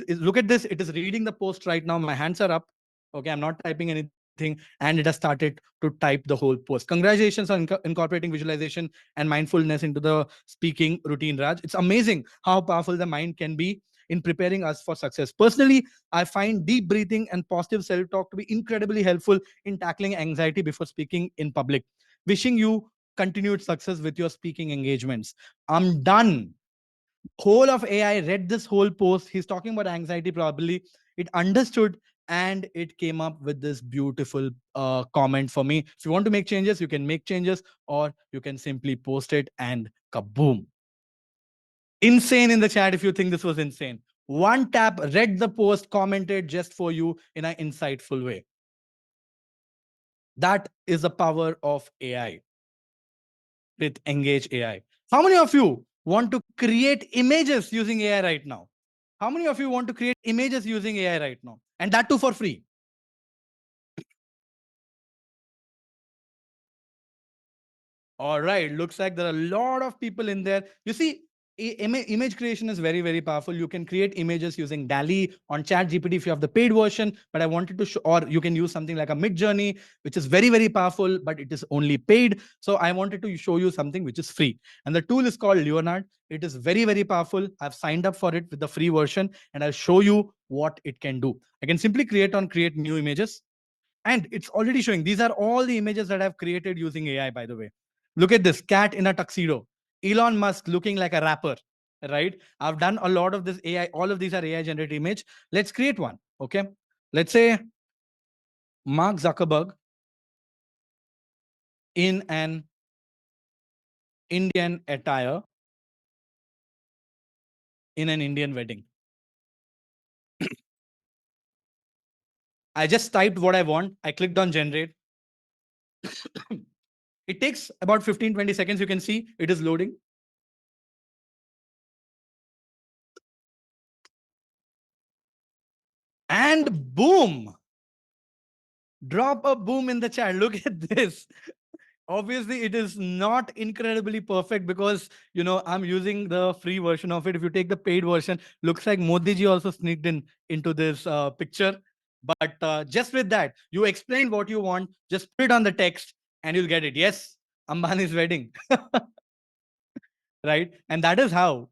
look at this. It is reading the post right now. My hands are up. Okay, I'm not typing anything, and it has started to type the whole post. Congratulations on incorporating visualization and mindfulness into the speaking routine, Raj. It's amazing how powerful the mind can be in preparing us for success. Personally, I find deep breathing and positive self-talk to be incredibly helpful in tackling anxiety before speaking in public. Wishing you continued success with your speaking engagements. I'm done. Whole of AI read this whole post. He's talking about anxiety probably. It understood, and it came up with this beautiful comment for me. If you want to make changes, you can make changes, or you can simply post it and kaboom. Insane in the chat if you think this was insane. One tap, read the post, commented just for you in an insightful way. That is the power of AI with Engage AI. How many of you want to create images using AI right now? How many of you want to create images using AI right now? And that too for free. All right. Looks like there are a lot of people in there. You see, image creation is very, very powerful. You can create images using DALI on ChatGPT if you have the paid version. But I wanted to show, or you can use something like a Mid Journey, which is very, very powerful, but it is only paid. So I wanted to show you something which is free. And the tool is called Leonard. It is very, very powerful. I've signed up for it with the free version, and I'll show you what it can do. I can simply create new images. And it's already showing. These are all the images that I've created using AI, by the way. Look at this cat in a tuxedo. Elon Musk looking like a rapper, right? I've done a lot of this AI. All of these are AI generated image. Let's create one. Okay. Let's say Mark Zuckerberg in an Indian attire in an Indian wedding. I just typed what I want. I clicked on generate. It takes about 15-20 seconds. You can see it is loading. And boom, drop a boom in the chat. Look at this. Obviously it is not incredibly perfect because I'm using the free version of it. If you take the paid version, looks like Modi ji also sneaked in into this picture. But just with that, you explain what you want, just put it on the text and you'll get it. Yes, Ambani's wedding. Right? And that is how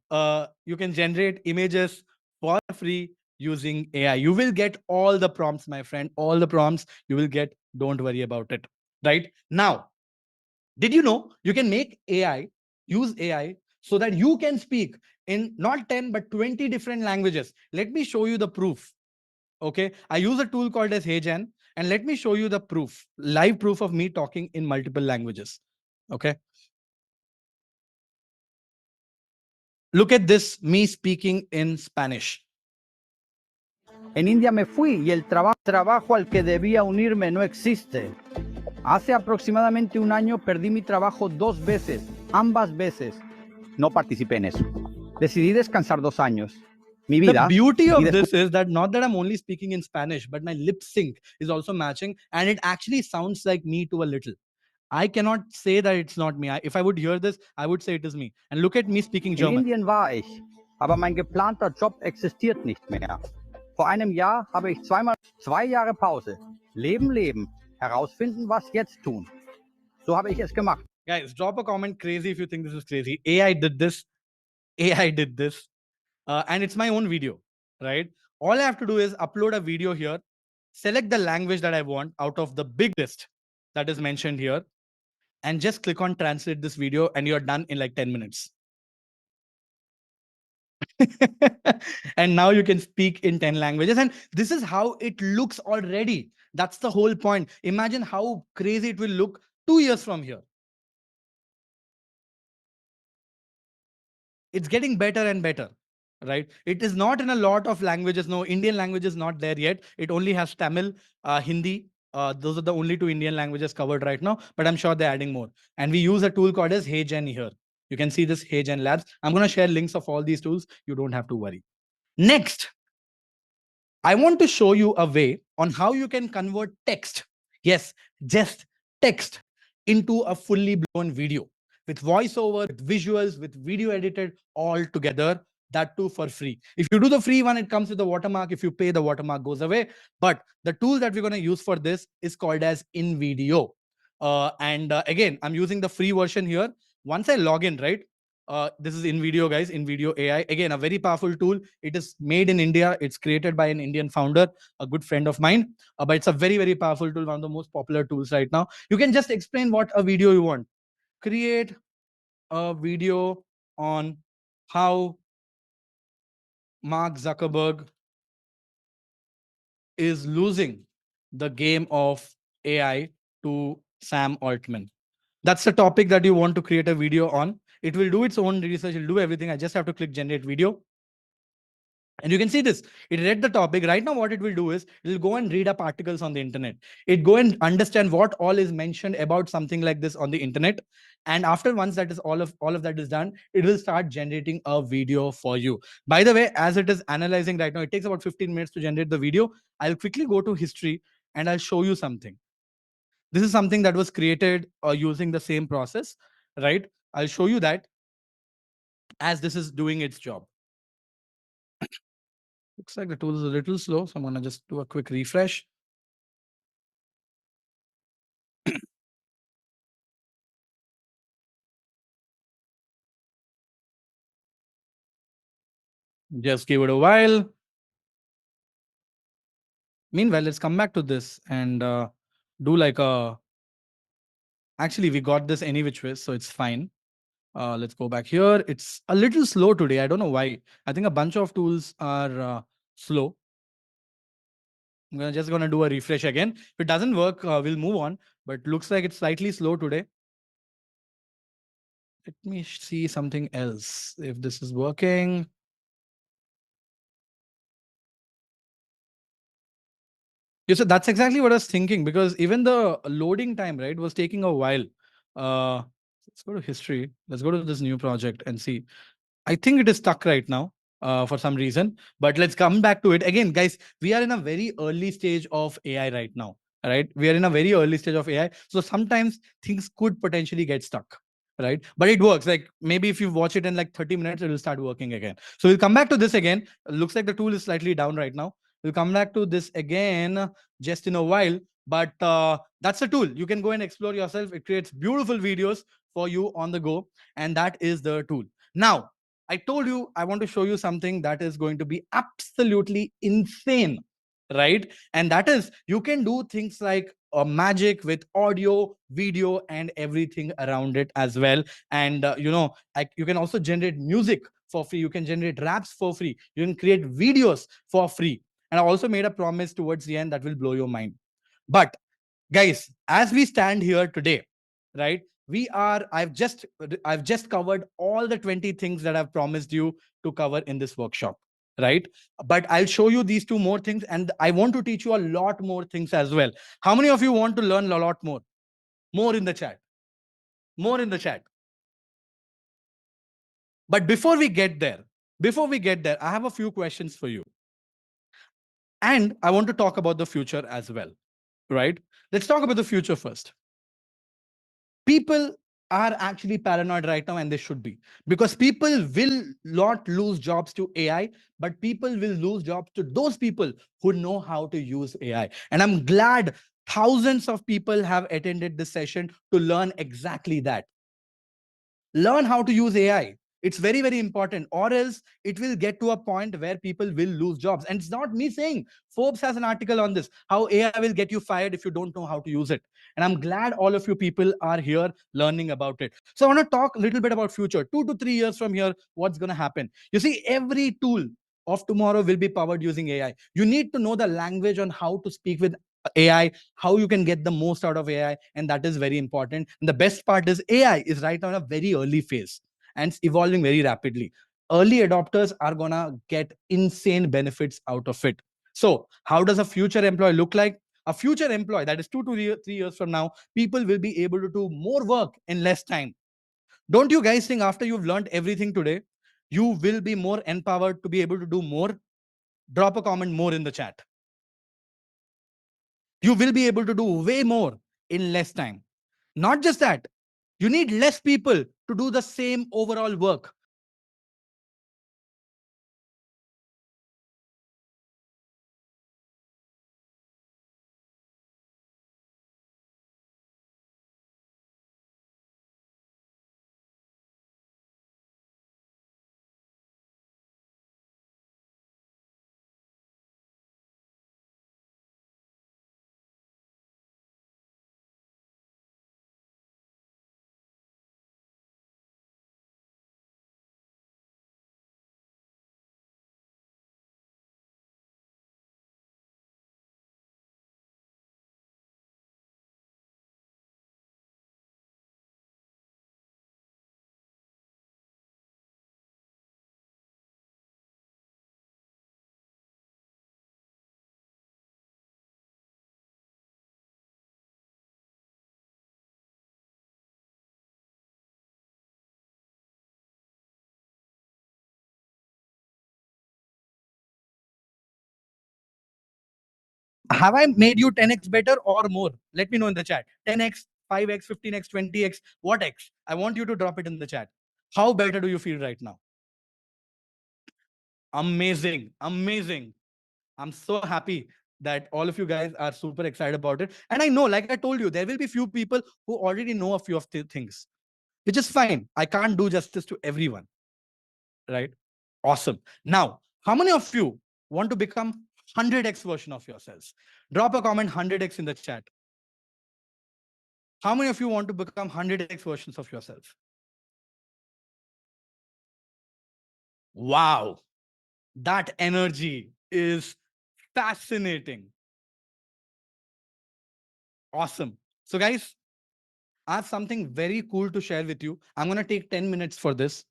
you can generate images for free using AI. You will get all the prompts, my friend, all the prompts you will get. Don't worry about it. Right? Now, did you know you can make AI, use AI so that you can speak in not 10 but 20 different languages? Let me show you the proof. Okay. I use a tool called as HeyGen, and let me show you the proof, live proof of me talking in multiple languages. Okay. Look at this, me speaking in Spanish. En India me fui y el trabajo al que debía unirme no existe. Hace aproximadamente un año perdí mi trabajo 2 veces, ambas veces. No participé en eso. Decidí descansar 2 años. Mi The vida. beauty of this is that not that I'm only speaking in Spanish, but my lip sync is also matching, and it actually sounds like me to a little. I cannot say that it's not me. If I would hear this, I would say it is me. And look at me speaking In German. Indien war ich, aber mein geplanter Job existiert nicht mehr. Vor einem Jahr habe ich 2 Jahre Pause. Leben, leben. Herausfinden, was jetzt tun. So habe ich es gemacht. Guys, drop a comment crazy if you think this is crazy. AI did this. AI did this. And it's my own video, right? All I have to do is upload a video here, select the language that I want out of the big list that is mentioned here, and just click on translate this video, and you're done in like 10 minutes. And now you can speak in 10 languages. And this is how it looks already. That's the whole point. Imagine how crazy it will look 2 years from here. It's getting better and better, right? It is not in a lot of languages. No, Indian language is not there yet. It only has Tamil, Hindi. Those are the only 2 Indian languages covered right now, but I'm sure they're adding more. And we use a tool called as HeyGen here. You can see this HeyGen Labs. I'm going to share links of all these tools. You don't have to worry. Next, I want to show you a way on how you can convert text. Yes, just text into a fully blown video with voiceover, with visuals, with video edited all together. That too for free. If you do the free one, it comes with the watermark. If you pay, the watermark goes away. But the tool that we're going to use for this is called as InVideo. And again, I'm using the free version here. Once I log in, right? This is InVideo, guys. InVideo AI. Again, a very powerful tool. It is made in India. It's created by an Indian founder, a good friend of mine. But it's a very, very powerful tool, one of the most popular tools right now. You can just explain what a video you want. Create a video on how Mark Zuckerberg is losing the game of AI to Sam Altman. That's the topic that you want to create a video on. It will do its own research, it'll do everything. I just have to click generate video. And you can see this. It read the topic. Right now, what it will do is it will go and read up articles on the internet. It go and understand what all is mentioned about something like this on the internet. And after once that is all of that is done, it will start generating a video for you. By the way, as it is analyzing right now, it takes about 15 minutes to generate the video. I'll quickly go to history and I'll show you something. This is something that was created using the same process, right? I'll show you that as this is doing its job. Looks like the tool is a little slow, so I'm going to just do a quick refresh. Just give it a while. Meanwhile, let's come back to this and do like a... Actually, we got this any which way, so it's fine. Let's go back here. It's a little slow today. I don't know why. I think a bunch of tools are slow. I'm just going to do a refresh again. If it doesn't work, we'll move on. But looks like it's slightly slow today. Let me see something else. If this is working. Yeah, so that's exactly what I was thinking, because even the loading time, right, was taking a while. Let's go to history. Let's go to this new project and see. I think it is stuck right now for some reason, but let's come back to it. Again, guys, we are in a very early stage of AI right now. right? We are in a very early stage of AI. So sometimes things could potentially get stuck, right? But it works. Like maybe if you watch it in like 30 minutes, it will start working again. So we'll come back to this again. Looks like the tool is slightly down right now. We'll come back to this again just in a while. But that's a tool. You can go and explore yourself. It creates beautiful videos for you on the go. And that is the tool. Now, I told you I want to show you something that is going to be absolutely insane, right? And that is you can do things like magic with audio, video, and everything around it as well. And like you can also generate music for free. You can generate raps for free. You can create videos for free. And I also made a promise towards the end that will blow your mind. But guys, as we stand here today, right, we are I've just covered all the 20 things that I've promised you to cover in this workshop, right? But I'll show you these two more things, and I want to teach you a lot more things as well. How many of you want to learn a lot more in the chat? More in the chat. But before we get there, I have a few questions for you, and I want to talk about the future as well, right? Let's talk about the future first. People are actually paranoid right now, and they should be, because people will not lose jobs to AI, but people will lose jobs to those people who know how to use AI. And I'm glad thousands of people have attended this session to learn exactly that. Learn how to use AI. It's very, very important, or else it will get to a point where people will lose jobs. And it's not me saying. Forbes has an article on this, how AI will get you fired if you don't know how to use it. And I'm glad all of you people are here learning about it. So I want to talk a little bit about future. 2 to 3 years from here, what's going to happen? You see, every tool of tomorrow will be powered using AI. You need to know the language on how to speak with AI, how you can get the most out of AI, and that is very important. And the best part is AI is right now in a very early phase and it's evolving very rapidly. Early adopters are gonna get insane benefits out of it. So, how does a future employee look like? A future employee, that is 2 to 3 years from now, people will be able to do more work in less time. Don't you guys think after you've learned everything today, you will be more empowered to be able to do more? Drop a comment more in the chat. You will be able to do way more in less time. Not just that, you need less people to do the same overall work. Have I made you 10x better or more? Let me know in the chat. 10x, 5x, 15x, 20x, what x? I want you to drop it in the chat. How better do you feel right now? Amazing. Amazing. I'm so happy that all of you guys are super excited about it. And I know, like I told you, there will be few people who already know a few of the things, which is fine. I can't do justice to everyone, right? Awesome. Now, how many of you want to become 100x version of yourselves? Drop a comment 100x in the chat. How many of you want to become 100x versions of yourself? Wow, that energy is fascinating. Awesome. So, guys, I have something very cool to share with you. I'm going to take 10 minutes for this,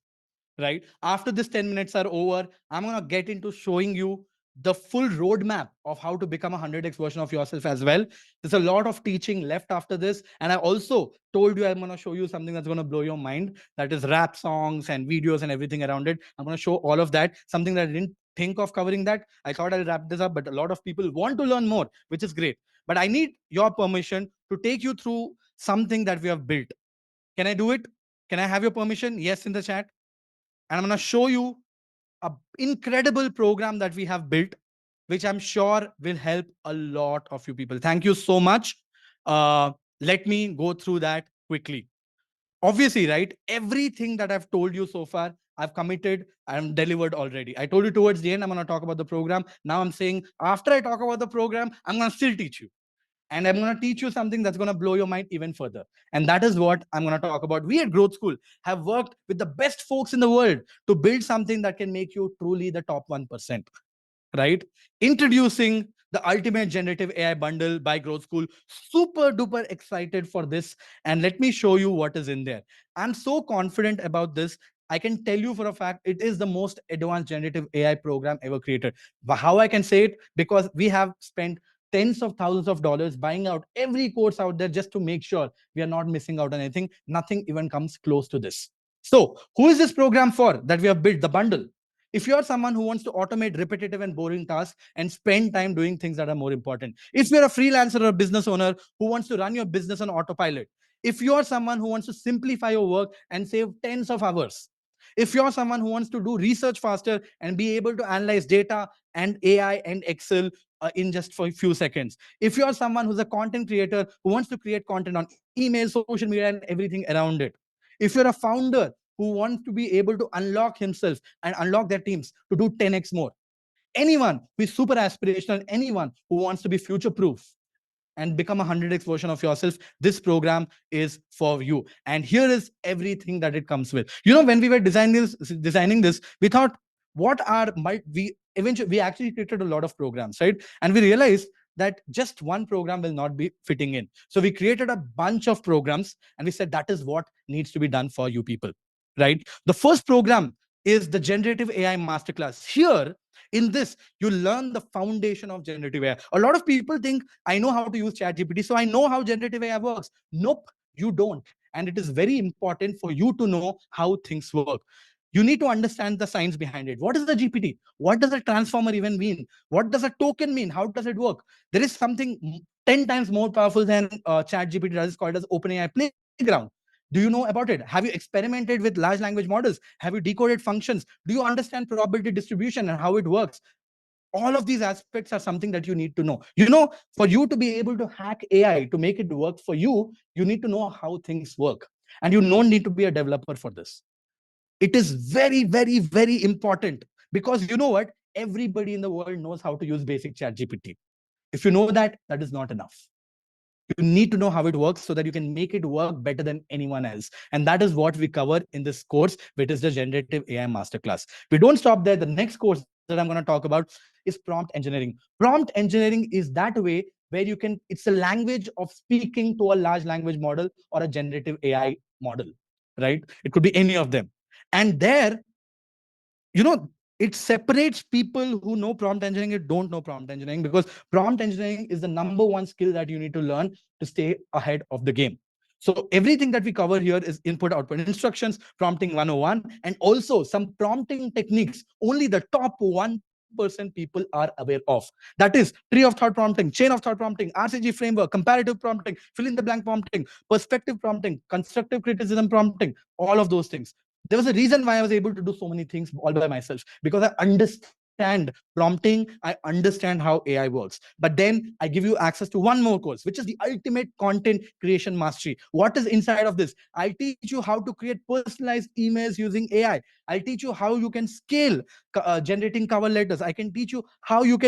right? After this 10 minutes are over, I'm going to get into showing you the full roadmap of how to become a 100x version of yourself as well. There's a lot of teaching left after this. And I also told you I'm going to show you something that's going to blow your mind. That is rap songs and videos and everything around it. I'm going to show all of that. Something that I didn't think of covering that. I thought I'll wrap this up, but a lot of people want to learn more, which is great. But I need your permission to take you through something that we have built. Can I do it? Can I have your permission? Yes, in the chat. And I'm going to show you a incredible program that we have built, which I'm sure will help a lot of you people. Thank you so much. Uh, Let me go through that quickly. Obviously, right? Everything that I've told you so far, I've committed, I'm delivered already. I told you towards the end, I'm going to talk about the program. Now I'm saying, after I talk about the program, I'm going to still teach you. And I'm going to teach you something that's going to blow your mind even further. And that is what I'm going to talk about. We at Growth School have worked with the best folks in the world to build something that can make you truly the top 1%. Right? Introducing the ultimate generative AI bundle by Growth School. Super duper excited for this. And let me show you what is in there. I'm so confident about this. I can tell you for a fact, it is the most advanced generative AI program ever created. But how I can say it? Because we have spent tens of thousands of dollars buying out every course out there just to make sure we are not missing out on anything. Nothing even comes close to this. So, who is this program for that we have built, the bundle? If you're someone who wants to automate repetitive and boring tasks and spend time doing things that are more important, if you're a freelancer or a business owner who wants to run your business on autopilot, if you're someone who wants to simplify your work and save tens of hours, if you're someone who wants to do research faster and be able to analyze data and AI and Excel in just for a few seconds, if you're someone who's a content creator who wants to create content on email, social media, and everything around it, if you're a founder who wants to be able to unlock himself and unlock their teams to do 10x more, anyone who is super aspirational, anyone who wants to be future proof and become a 100x version of yourself, this program is for you. And here is everything that it comes with. When we were designing this, we thought, what are we eventually we actually created a lot of programs, right? And we realized that just one program will not be fitting in. So we created a bunch of programs and we said that is what needs to be done for you people, right? The first program is the Generative AI Masterclass. Here in this, you learn the foundation of generative AI. A lot of people think, I know how to use ChatGPT, so I know how generative AI works. Nope, you don't. And it is very important for you to know how things work. You need to understand the science behind it. What is the GPT? What does a transformer even mean? What does a token mean? How does it work? There is something 10 times more powerful than ChatGPT that is called as OpenAI Playground. Do you know about it? Have you experimented with large language models? Have you decoded functions? Do you understand probability distribution and how it works? All of these aspects are something that you need to know. For you to be able to hack AI to make it work for you, you need to know how things work. And you don't need to be a developer for this. It is very, very, very important, because you know what? Everybody in the world knows how to use basic chat GPT. If you know that, that is not enough. You need to know how it works so that you can make it work better than anyone else. And that is what we cover in this course, which is the Generative AI Masterclass. We don't stop there. The next course that I'm going to talk about is prompt engineering. Prompt engineering is that way where it's a language of speaking to a large language model or a generative AI model, right? It could be any of them. And there, it separates people who know prompt engineering and don't know prompt engineering, because prompt engineering is the number one skill that you need to learn to stay ahead of the game. So everything that we cover here is input output instructions, prompting 101, and also some prompting techniques only the top 1% people are aware of. That is tree of thought prompting, chain of thought prompting, RCG framework, comparative prompting, fill in the blank prompting, perspective prompting, constructive criticism prompting, all of those things. There was a reason why I was able to do so many things all by myself, because I understand prompting, I understand how AI works. But then I give you access to one more course, which is the ultimate content creation mastery. What is inside of this? I'll teach you how to create personalized emails using AI. I'll teach you how you can scale generating cover letters. I can teach you how you can